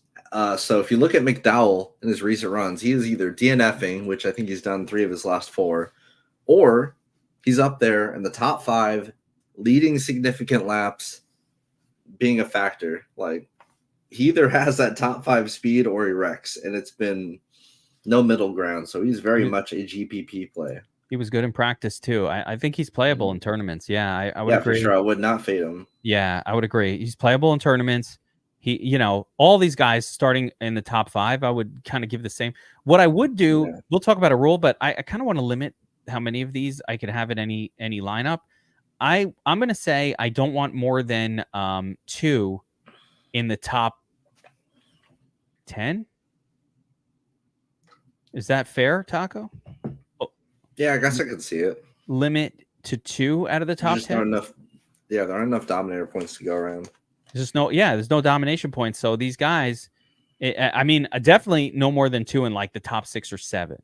So if you look at McDowell in his recent runs, he is either DNFing, which I think he's done 3 of his last 4, or he's up there in the top 5, leading significant laps, being a factor. Like, he either has that top 5 speed or he wrecks, and it's been no middle ground. So he's very much a GPP play. He was good in practice too. I think he's playable in tournaments. Yeah, I would agree. For sure. I would not fade him. Yeah, I would agree. He's playable in tournaments. He, all these guys starting in the top 5, I would kind of give the same. What I would do, we'll talk about a rule, but I kind of want to limit how many of these I could have in any lineup. I'm going to say I don't want more than 2 in the top 10. Is that fair, Taco? Yeah, I guess I could see it. Limit to 2 out of the top 10. There aren't enough dominator points to go around. There's no domination points. So these guys, definitely no more than 2 in like the top 6 or 7.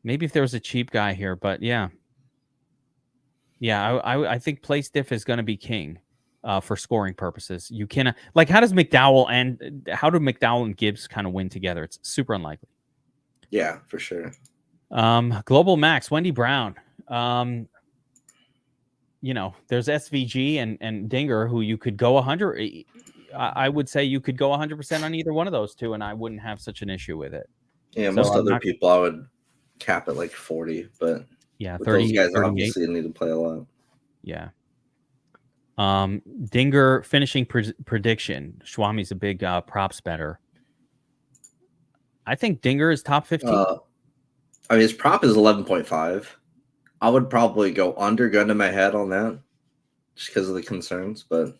Maybe if there was a cheap guy here, but yeah, I think place diff is going to be king for scoring purposes. You cannot, like, how do McDowell and Gibbs kind of win together? It's super unlikely. Yeah, for sure. Global Max, Wendy Brown. There's SVG and Dinger, who you could go 100. I would say you could go 100% on either one of those 2, and I wouldn't have such an issue with it. Yeah, most other people I would cap at like 40, but 30. Those guys 38. obviously need to play a lot. Yeah. Dinger finishing prediction. Schwami's a big props better. I think Dinger is top 15. His prop is 11.5. I would probably go under, gun to my head on that, just because of the concerns. But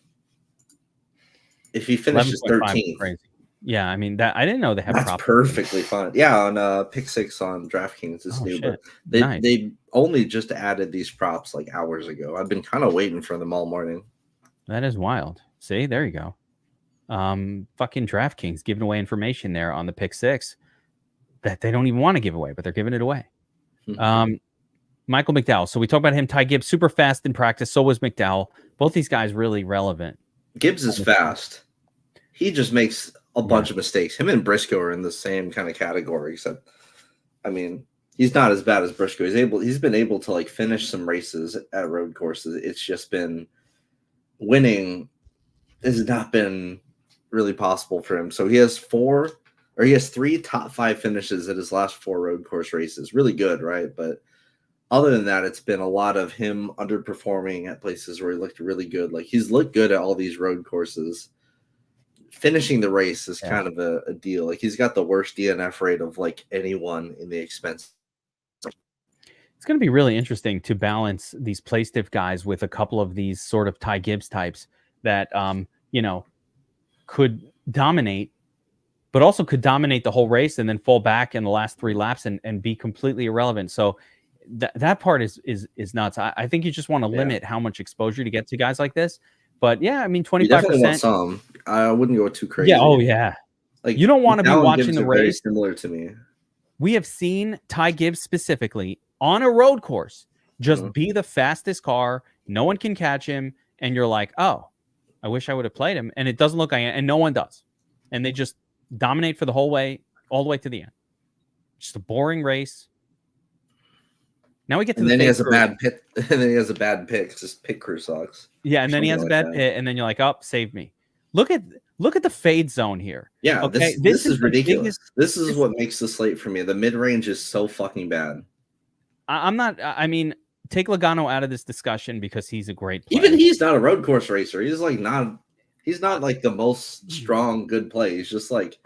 if he finishes 13th, crazy. Yeah, that I didn't know they have. That's perfectly fine. Yeah, on Pick 6 on DraftKings is new, shit. But they only just added these props like hours ago. I've been kind of waiting for them all morning. That is wild. See, there you go. Fucking DraftKings giving away information there on the Pick 6 that they don't even want to give away, but they're giving it away. Michael McDowell. So we talked about him. Ty Gibbs, super fast in practice. So was McDowell. Both these guys really relevant. Gibbs is fast. He just makes a bunch of mistakes. Him and Briscoe are in the same kind of category, except, he's not as bad as Briscoe. He's been able to like finish some races at road courses. It's just been winning has not been really possible for him. So he has 3 top 5 finishes at his last 4 road course races. Really good, right? But other than that, it's been a lot of him underperforming at places where he looked really good. Like, he's looked good at all these road courses. Finishing the race is kind of a deal. Like, he's got the worst DNF rate of like anyone in the expense. It's going to be really interesting to balance these play stiff guys with a couple of these sort of Ty Gibbs types that, could dominate, but also could dominate the whole race and then fall back in the last 3 laps and be completely irrelevant. So that part is nuts. I think you just want to limit how much exposure to get to guys like this. But yeah, I mean, 25%. You definitely want some. I wouldn't go too crazy. Yeah. Oh yeah. Like, you don't want to be watching the race. Very similar to me. We have seen Ty Gibbs specifically on a road course just be the fastest car. No one can catch him, and you're like, oh, I wish I would have played him. And it doesn't look like it, and no one does. And they just dominate for the whole way, all the way to the end. Just a boring race. Now we get to and then he has a bad pit, and then he has a bad pit because his pit crew sucks. Yeah, and then he has a bad pit, and then you're like, oh, save me. Look at the fade zone here. Yeah, okay, this is ridiculous. This is what makes the slate for me. The mid range is so fucking bad. I mean, take Logano out of this discussion because he's a great player. Even he's not a road course racer. He's not like the most strong good play. He's just like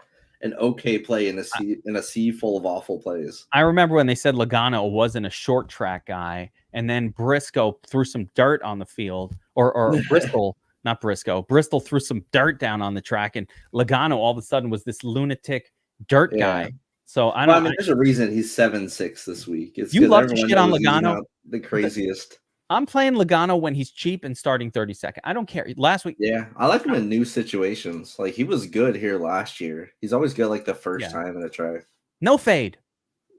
an okay play in a sea full of awful plays. I remember when they said Logano wasn't a short track guy, and then Briscoe threw some dirt on the field, or Bristol, not Briscoe. Bristol threw some dirt down on the track, and Logano all of a sudden was this lunatic dirt guy. So I mean, there's a reason he's 7-6 this week. It's you love to shit on Logano. The craziest. I'm playing Logano when he's cheap and starting 32nd. I don't care. Last week, I like him in new situations. Like, he was good here last year. He's always good like the first time in a track. No fade.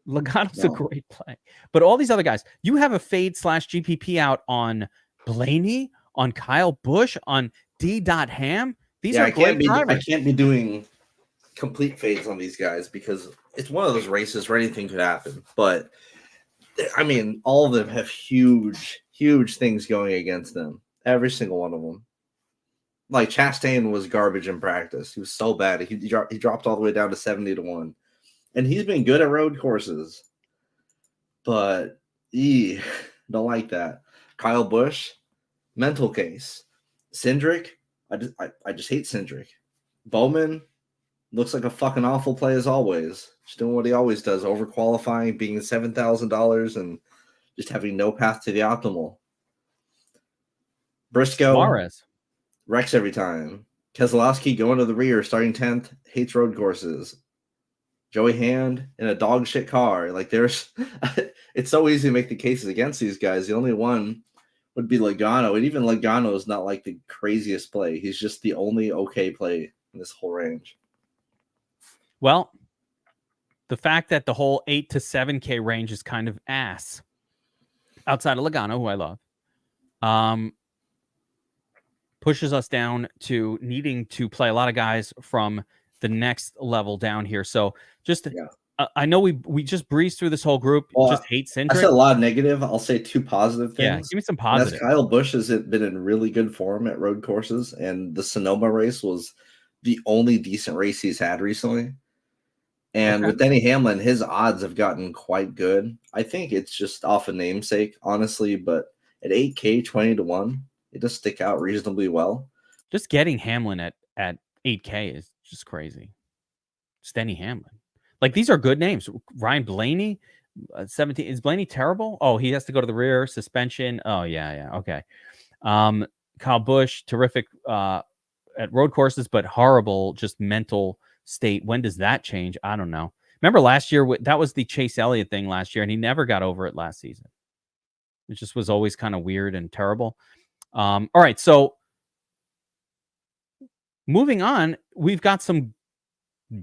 Logano's a great play. But all these other guys, you have a fade / GPP out on Blaney, on Kyle Busch, on D. Ham. These are great drivers. I can't be doing complete fades on these guys because it's one of those races where anything could happen. But I mean, all of them have huge things going against them. Every single one of them. Like, Chastain was garbage in practice. He was so bad. He dropped all the way down to 70-1. And he's been good at road courses. But don't like that. Kyle Busch, mental case. Cindric, I just hate Cindric. Bowman looks like a fucking awful play as always. Just doing what he always does, overqualifying, being $7,000 and just having no path to the optimal. Briscoe Suarez wrecks every time. Keselowski going to the rear, starting 10th, hates road courses. Joey Hand in a dog shit car. Like, there's it's so easy to make the cases against these guys. The only one would be Logano, and even Logano is not like the craziest play. He's just the only okay play in this whole range. Well, the fact that the whole 8 to 7K range is kind of ass outside of Logano, who I love, pushes us down to needing to play a lot of guys from the next level down here. So just, I know we just breezed through this whole group. Just hate Cindric. I said a lot of negative. I'll say 2 positive things. Yeah, give me some positive. Kyle Busch has been in really good form at road courses, and the Sonoma race was the only decent race he's had recently. And with Denny Hamlin, his odds have gotten quite good. I think it's just off a namesake, honestly, but at 8K, 20-1, it does stick out reasonably well. Just getting Hamlin at 8K is just crazy. It's Denny Hamlin. Like, these are good names. Ryan Blaney, 17. Is Blaney terrible? Oh, he has to go to the rear, suspension. Oh, yeah. Okay. Kyle Busch, terrific at road courses, but horrible just mental state. When does that change? I don't know. Remember last year, that was the Chase Elliott thing last year, and he never got over it last season. It just was always kind of weird and terrible. All right, so moving on, we've got some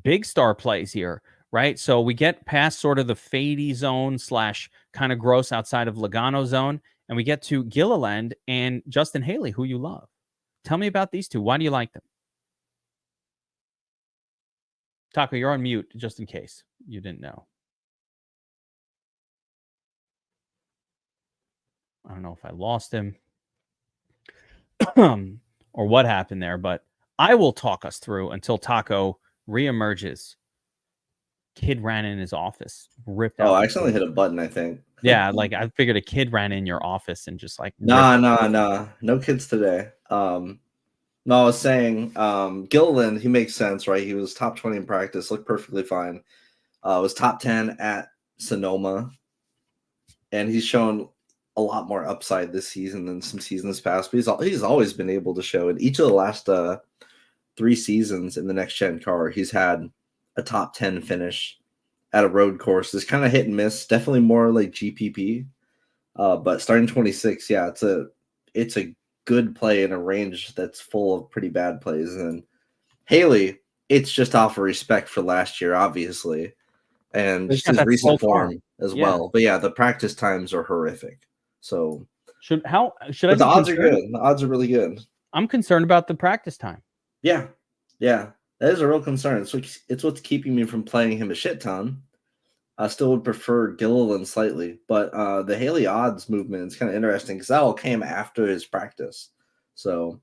big star plays here, right? So we get past sort of the fadey zone / kind of gross outside of Logano zone, and we get to Gilliland and Justin Haley, who you love. Tell me about these two. Why do you like them? Taco, you're on mute, just in case you didn't know. I don't know if I lost him or what happened there, but I will talk us through until Taco reemerges. Kid ran in his office, ripped out. Oh, I accidentally hit a button, I think. Yeah, like I figured a kid ran in your office and just like... No kids today. No, I was saying Gilliland, he makes sense, right? He was top 20 in practice, looked perfectly fine. Was top 10 at Sonoma. and he's shown a lot more upside this season than some seasons past. But he's always been able to show in each of the last 3 seasons in the next gen car. He's had a top 10 finish at a road course. It's kind of hit and miss. Definitely more like GPP. But starting 26, yeah, it's a good play in a range that's full of pretty bad plays. And Haley, it's just off of respect for last year, obviously, and just his recent form as well. But yeah, the practice times are horrific. So the odds are good. The odds are really good. I'm concerned about the practice time. Yeah, that is a real concern. It's what's keeping me from playing him a shit ton. I still would prefer Gilliland slightly, but the Haley odds movement is kind of interesting because that all came after his practice. So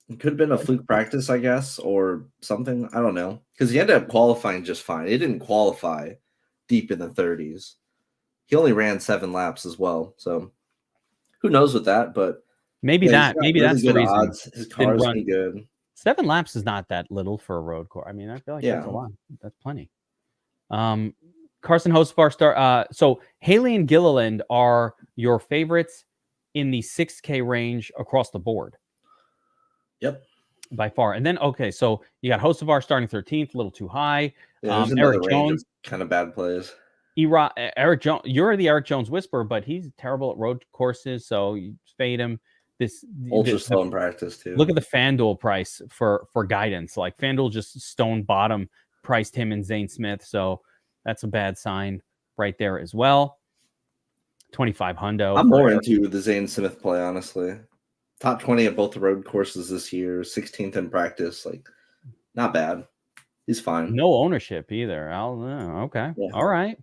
it could have been a fluke practice, I guess, or something. I don't know. Because he ended up qualifying just fine. He didn't qualify deep in the 30s. He only ran 7 laps as well. So who knows with that, but maybe that's the reason. Odds. His car is pretty good. 7 laps is not that little for a road course. I mean, I feel like that's a lot. That's plenty. Carson Hocevar so Haley and Gilliland are your favorites in the 6K range across the board. Yep. By far. And then, okay, so you got Hocevar starting 13th, a little too high. Yeah, Eric Jones. Kind of bad plays. Eric Jones, you're the Eric Jones whisperer, but he's terrible at road courses, so you fade him. Ultra slow in practice too. Look at the FanDuel price for guidance. Like FanDuel just stone bottom priced him and Zane Smith, so that's a bad sign right there as well. 25 hundo. I'm more into the Zane Smith play, honestly. Top 20 at both the road courses this year, 16th in practice. Like, not bad. He's fine. No ownership either. Okay. Yeah. All right.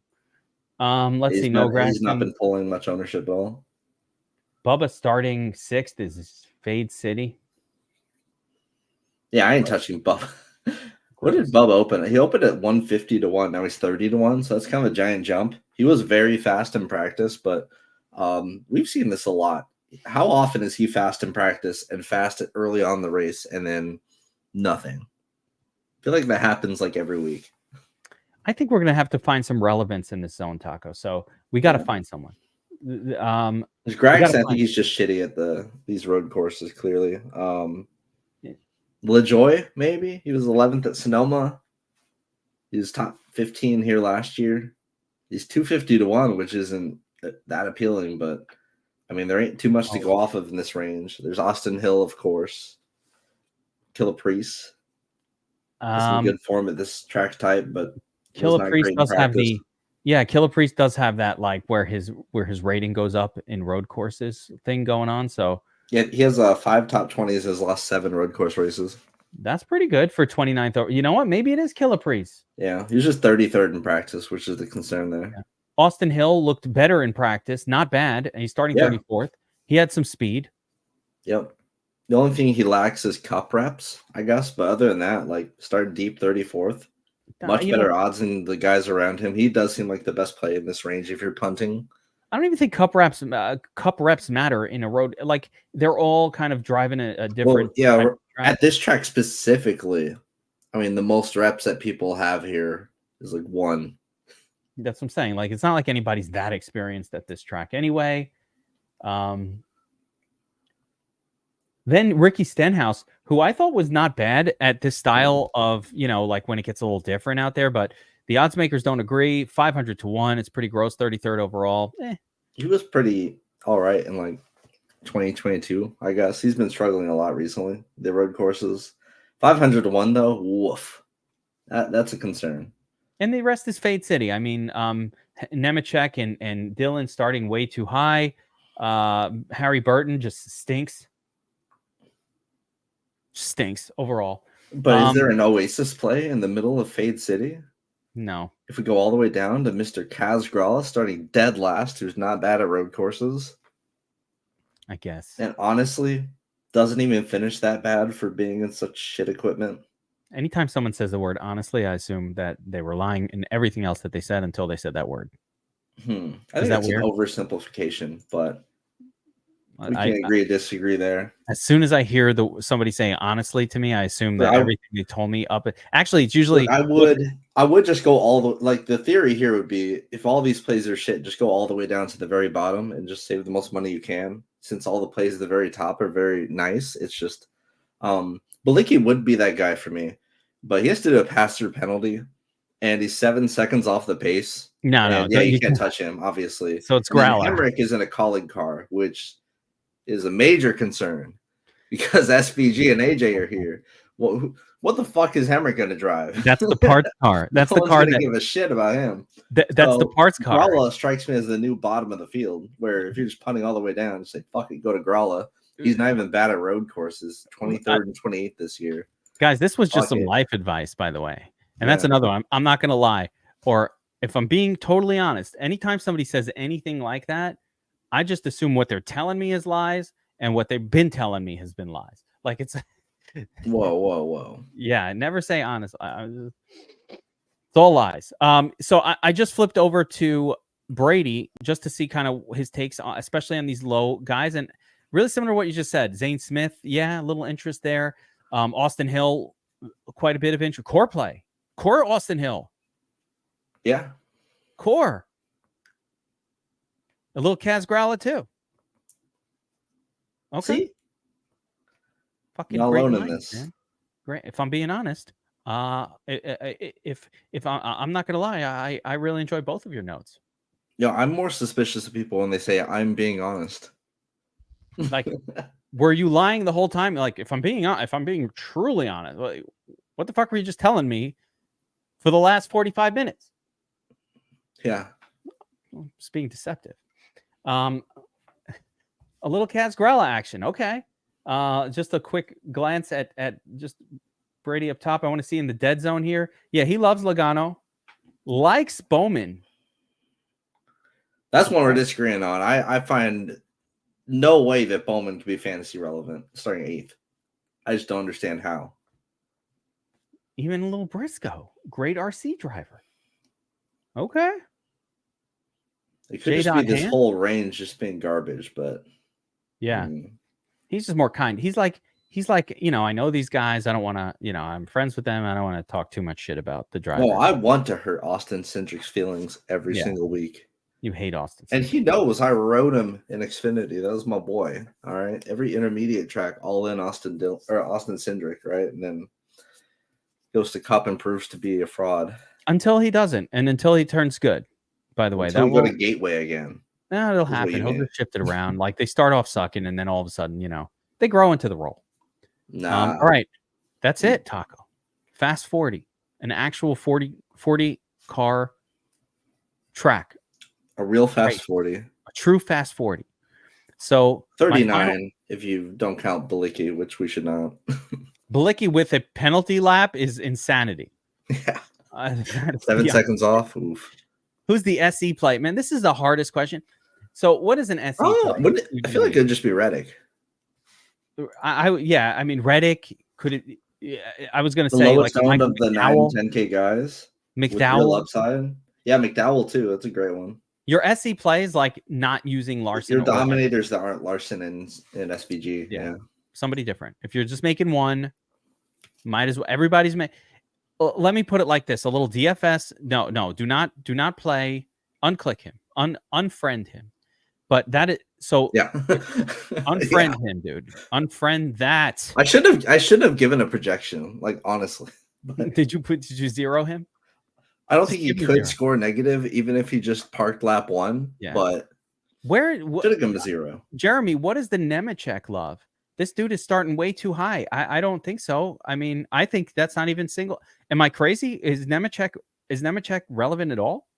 Let's see. He's not been pulling much ownership at all. Bubba starting 6th is Fade City. Yeah, I ain't touching Bubba. What did Bubba open? He opened at 150 to 1. Now he's 30 to 1. So that's kind of a giant jump. He was very fast in practice, but we've seen this a lot. How often is he fast in practice and fast early on the race and then nothing? I feel like that happens like every week. I think we're going to have to find some relevance in this zone, Taco. So we got to find someone. Greg, I think he's just shitty at these road courses, clearly. LaJoy, maybe. He was 11th at Sonoma. He was top 15 here last year. He's 250 to 1, which isn't that appealing, but I mean, there ain't too much to go off of in this range. There's Austin Hill, of course. Killapriest. Some good form at this track type, but Killapriest does have Killapriest does have that like where his rating goes up in road courses thing going on. So yeah, he has 5 top 20s his last 7 road course races. That's pretty good for 29th. You know what? Maybe it is Killapriest. Yeah, he was just 33rd in practice, which is the concern there. Yeah. Austin Hill looked better in practice, not bad. And he's starting 34th. He had some speed. Yep. The only thing he lacks is cup reps, I guess. But other than that, like start deep 34th. Much better odds than the guys around him. He does seem like the best play in this range if you're punting. I don't even think cup reps matter in a road. Like they're all kind of driving a different. Well, at this track specifically, I mean, the most reps that people have here is like 1. That's what I'm saying. Like, it's not like anybody's that experienced at this track anyway. Then Ricky Stenhouse, who I thought was not bad at this style of, like when it gets a little different out there, but the odds makers don't agree. 500 to 1. It's pretty gross. 33rd overall. He was pretty all right in like 2022, I guess. He's been struggling a lot recently. The road courses. 500 to 1, though. Woof. That's a concern. And the rest is Fade City. I mean, Nemechek and Dylan starting way too high. Harry Burton just stinks. Stinks overall. But is there an Oasis play in the middle of Fade City? No. If we go all the way down to Mr. Kaz Gralla starting dead last, who's not bad at road courses. I guess. And honestly, doesn't even finish that bad for being in such shit equipment. Anytime someone says the word honestly, I assume that they were lying in everything else that they said until they said that word. I think that's an oversimplification, but We can agree to disagree there. As soon as I hear somebody saying honestly to me, I assume that everything they told me actually it's usually I would just go all the like the theory here would be if all these plays are shit, just go all the way down to the very bottom and just save the most money you can. Since all the plays at the very top are very nice, it's just Balicki would be that guy for me, but he has to do a pass-through penalty, and he's 7 seconds off the pace. No, you can't touch him, obviously. So it's Growler. Hemrick is in a colleague car, which is a major concern because SVG and AJ are here. What the fuck is Hemrick going to drive? That's the parts car. That's the car that give a shit about him. That's the parts car. Gralla strikes me as the new bottom of the field, where if you're just punting all the way down, just say fuck it, go to Gralla. He's not even bad at road courses. 23rd and 28th this year. Guys, this was just some life advice, by the way. And that's another one. I'm not going to lie. Or if I'm being totally honest, anytime somebody says anything like that, I just assume what they're telling me is lies, and what they've been telling me has been lies. Like it's whoa. Yeah, never say honest. It's all lies. So I just flipped over to Brady just to see kind of his takes, especially on these low guys, and really similar to what you just said. Zane Smith, a little interest there. Austin Hill, quite a bit of interest. Core play. Core Austin Hill. Yeah. Core. A little Kaz Growler too. Okay. See? Fucking not great alone night, in this. man. Great. If I'm being honest, if I'm not gonna lie, I really enjoy both of your notes. I'm more suspicious of people when they say I'm being honest. Like, were you lying the whole time? Like, if I'm being truly honest, like, what the fuck were you just telling me for the last 45 minutes? Yeah. Just being deceptive. A little Kaz Grella action. Okay. Just a quick glance at just Brady up top. I want to see in the dead zone here. Yeah, he loves Logano. Likes Bowman. That's one we're disagreeing on. I find no way that Bowman can be fantasy relevant starting 8th. I just don't understand how. Even a little Briscoe. Great RC driver. Okay. It could just be this whole range just being garbage, but yeah. He's just more kind. He's like, I know these guys. I don't want to, I'm friends with them. I don't want to talk too much shit about the driver. No, I want to hurt Austin Cindric's feelings every single week. You hate Austin. And he knows I rode him in Xfinity. That was my boy. All right. Every intermediate track, all in Austin Cindric, right? And then goes to Cup and proves to be a fraud. Until he doesn't, and until he turns good. By the way, that will go to Gateway again. No, it'll happen. He'll just shift it around. Like they start off sucking, and then all of a sudden, they grow into the role. Nah. All right. That's it, Taco. Fast 40. An actual 40 car track. A real fast 40. A true fast 40. So 39 if you don't count Balicki, which we should not. Balicki with a penalty lap is insanity. Yeah. 7 seconds off. Oof. Who's the SE plate? Man, this is the hardest question. So what is an SE plate? I feel like it would just be Reddick. I mean, Reddick, could it? I was going to say lowest like of the 9-10K guys. McDowell upside. Yeah, McDowell too. That's a great one. Your SE plays like not using Larson. Your dominators that aren't Larson and SVG. Yeah. Somebody different. If you're just making one, might as well. Everybody's made. Let me put it like this: a little DFS. No, do not play. Unclick him. Unfriend him. But that is so. Yeah. Unfriend him, dude. Unfriend that. I should have given a projection. Like honestly. But did you zero him? I don't think he could score negative even if he just parked lap 1. Yeah. But should have given a 0. Jeremy, what is the Nemechek love? This dude is starting way too high. I don't think so. I mean, I think that's not even single. Am I crazy? Is Nemechek relevant at all?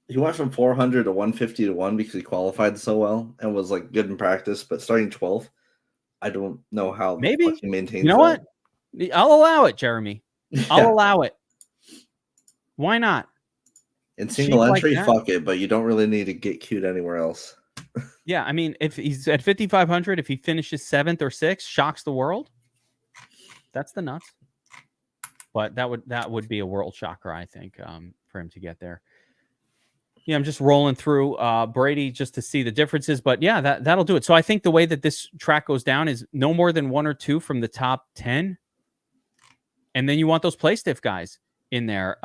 He went from 400 to 150 to 1 because he qualified so well and was like good in practice. But starting 12th, I don't know how maybe he maintains. You know what? I'll allow it, Jeremy. I'll allow it. Why not? In single entry, fuck it. But you don't really need to get cute anywhere else. Yeah, I mean, if he's at 5,500, if he finishes 7th or 6th, shocks the world. That's the nuts. But that would be a world shocker, I think, for him to get there. I'm just rolling through Brady just to see the differences. But yeah, that'll do it. So I think the way that this track goes down is no more than 1 or 2 from the top 10. And then you want those play stiff guys in there,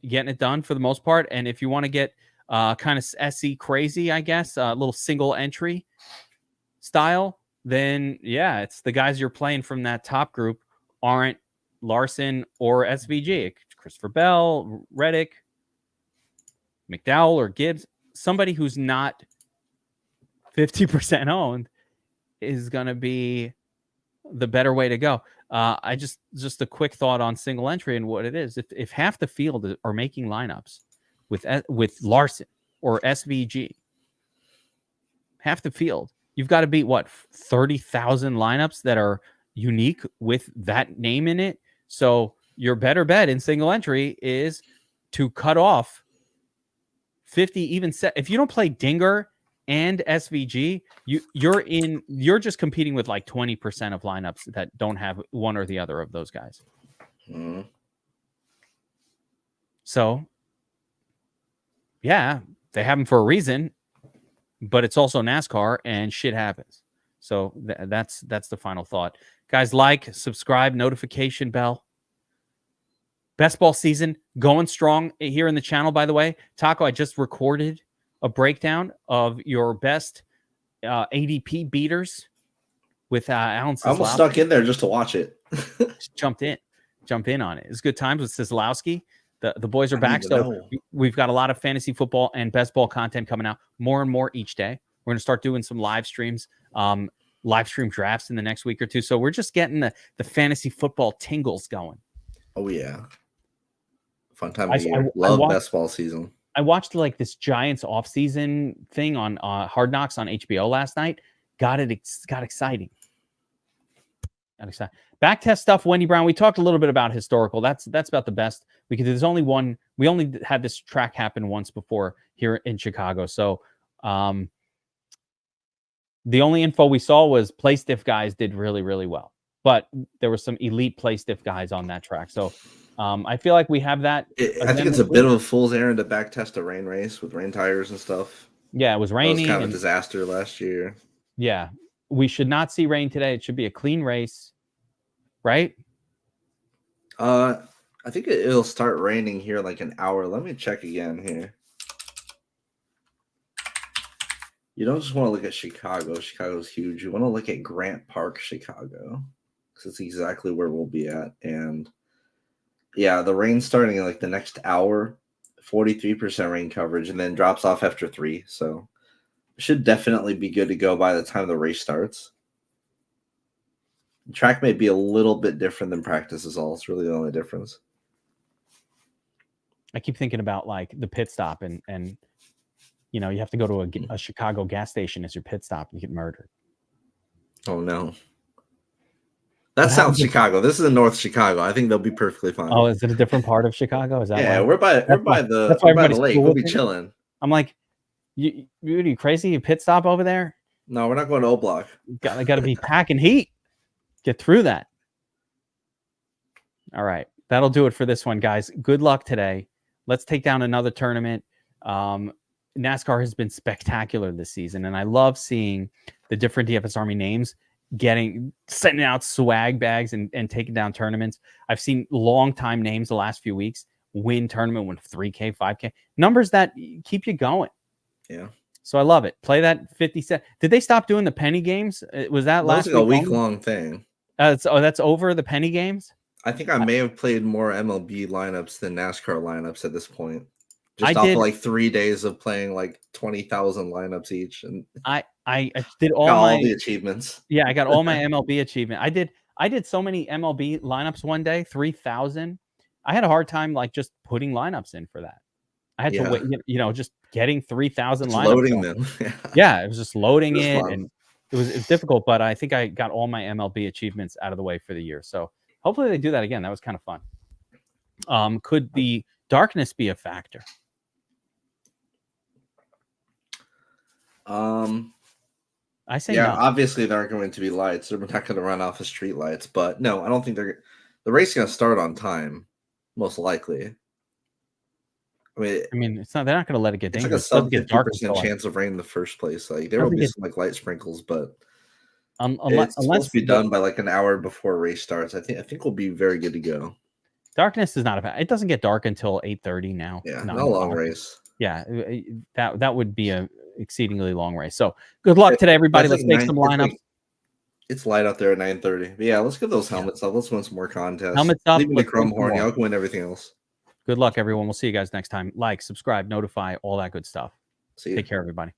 getting it done for the most part. And if you want to get kind of SE crazy, I guess, a little single entry style, then yeah, it's the guys you're playing from that top group aren't Larson or SVG. Christopher Bell, Reddick, McDowell, or Gibbs. Somebody who's not 50% owned is going to be the better way to go. I just a quick thought on single entry and what it is. If half the field are making lineups with Larson or SVG, half the field, you've got to beat what 30,000 lineups that are unique with that name in it. So your better bet in single entry is to cut off 50 even set. If you don't play Dinger and SVG, you're just competing with like 20% of lineups that don't have one or the other of those guys. So yeah, they have them for a reason, but it's also NASCAR and shit happens. So that's the final thought. Guys, like, subscribe, notification bell. Best ball season going strong here in the channel, by the way. Taco, I just recorded a breakdown of your best ADP beaters with Alan Sislowski. I almost stuck in there just to watch it. Jump in on it. It's good times with Sislowski. The boys are back, so we've got a lot of fantasy football and best ball content coming out more and more each day. We're going to start doing some live streams, live stream drafts in the next week or two. So we're just getting the fantasy football tingles going. Oh yeah, fun time of year. Love best ball season. I watched like this Giants offseason thing on Hard Knocks on HBO last night. Got exciting. Back test stuff, Wendy Brown. We talked a little bit about historical. That's about the best we could do. There's only one. We only had this track happen once before here in Chicago. So the only info we saw was play stiff guys did really, really well. But there were some elite play stiff guys on that track. So I feel like we have that. I think it's a bit of a fool's errand to back test a rain race with rain tires and stuff. Yeah, it was raining. It was kind of a disaster last year. Yeah, we should not see rain today. It should be a clean race. Right? I think it'll start raining here like an hour. Let me check again here. You don't just want to look at Chicago. Chicago's huge. You want to look at Grant Park, Chicago, because it's exactly where we'll be at. And yeah, the rain's starting in like the next hour, 43% rain coverage, and then drops off after 3. So it should definitely be good to go by the time the race starts. Track may be a little bit different than practice is all. It's really the only difference. I keep thinking about like the pit stop and you know, you have to go to a Chicago gas station as your pit stop and you get murdered. Oh no. That's South Chicago. This is in North Chicago. I think they'll be perfectly fine. Oh, is it a different part of Chicago? Is that we're by the lake. We'll be chilling. I'm like, you crazy? You pit stop over there? No, we're not going to O Block. Got to be packing heat. Get through that. All right. That'll do it for this one, guys. Good luck today. Let's take down another tournament. NASCAR has been spectacular this season, and I love seeing the different DFS Army names sending out swag bags and taking down tournaments. I've seen long-time names the last few weeks win tournament with 3K, 5K. Numbers that keep you going. Yeah. So I love it. Play that 50 cent. Did they stop doing the penny games? Was that last week? It was like a week-long thing. That's over the penny games? I think I may have played more MLB lineups than NASCAR lineups at this point. Just off of like 3 days of playing like 20,000 lineups each. And I did all the achievements. Yeah, I got all my MLB achievement. I did so many MLB lineups one day, 3,000. I had a hard time like just putting lineups in for that. I had to wait, just getting 3,000 lineups. Loading them. Yeah, it was just loading it and it was difficult, but I think I got all my MLB achievements out of the way for the year. So hopefully they do that again. That was kind of fun. Could the darkness be a factor? I say no. Obviously there aren't going to be lights. They're not going to run off of street lights, but no, I don't think the race is going to start on time, most likely. I mean, it's not. They're not going to let it get dangerous. It's like a sub 50% chance of rain in the first place. Like there will be some like light sprinkles, but it's supposed to be done by like an hour before race starts. I think we'll be very good to go. Darkness is not a bad. It doesn't get dark until 8:30 now. Yeah, not a long race. Yeah, that would be a exceedingly long race. So good luck today, everybody. Let's make some lineups. It's light out there at 9:30. But yeah, let's get those helmets up. Let's win some more contests. Helmets up. Leave me the Chrome Horn. Y'all can win everything else. Good luck, everyone. We'll see you guys next time. Like, subscribe, notify, all that good stuff. See you. Take care, everybody.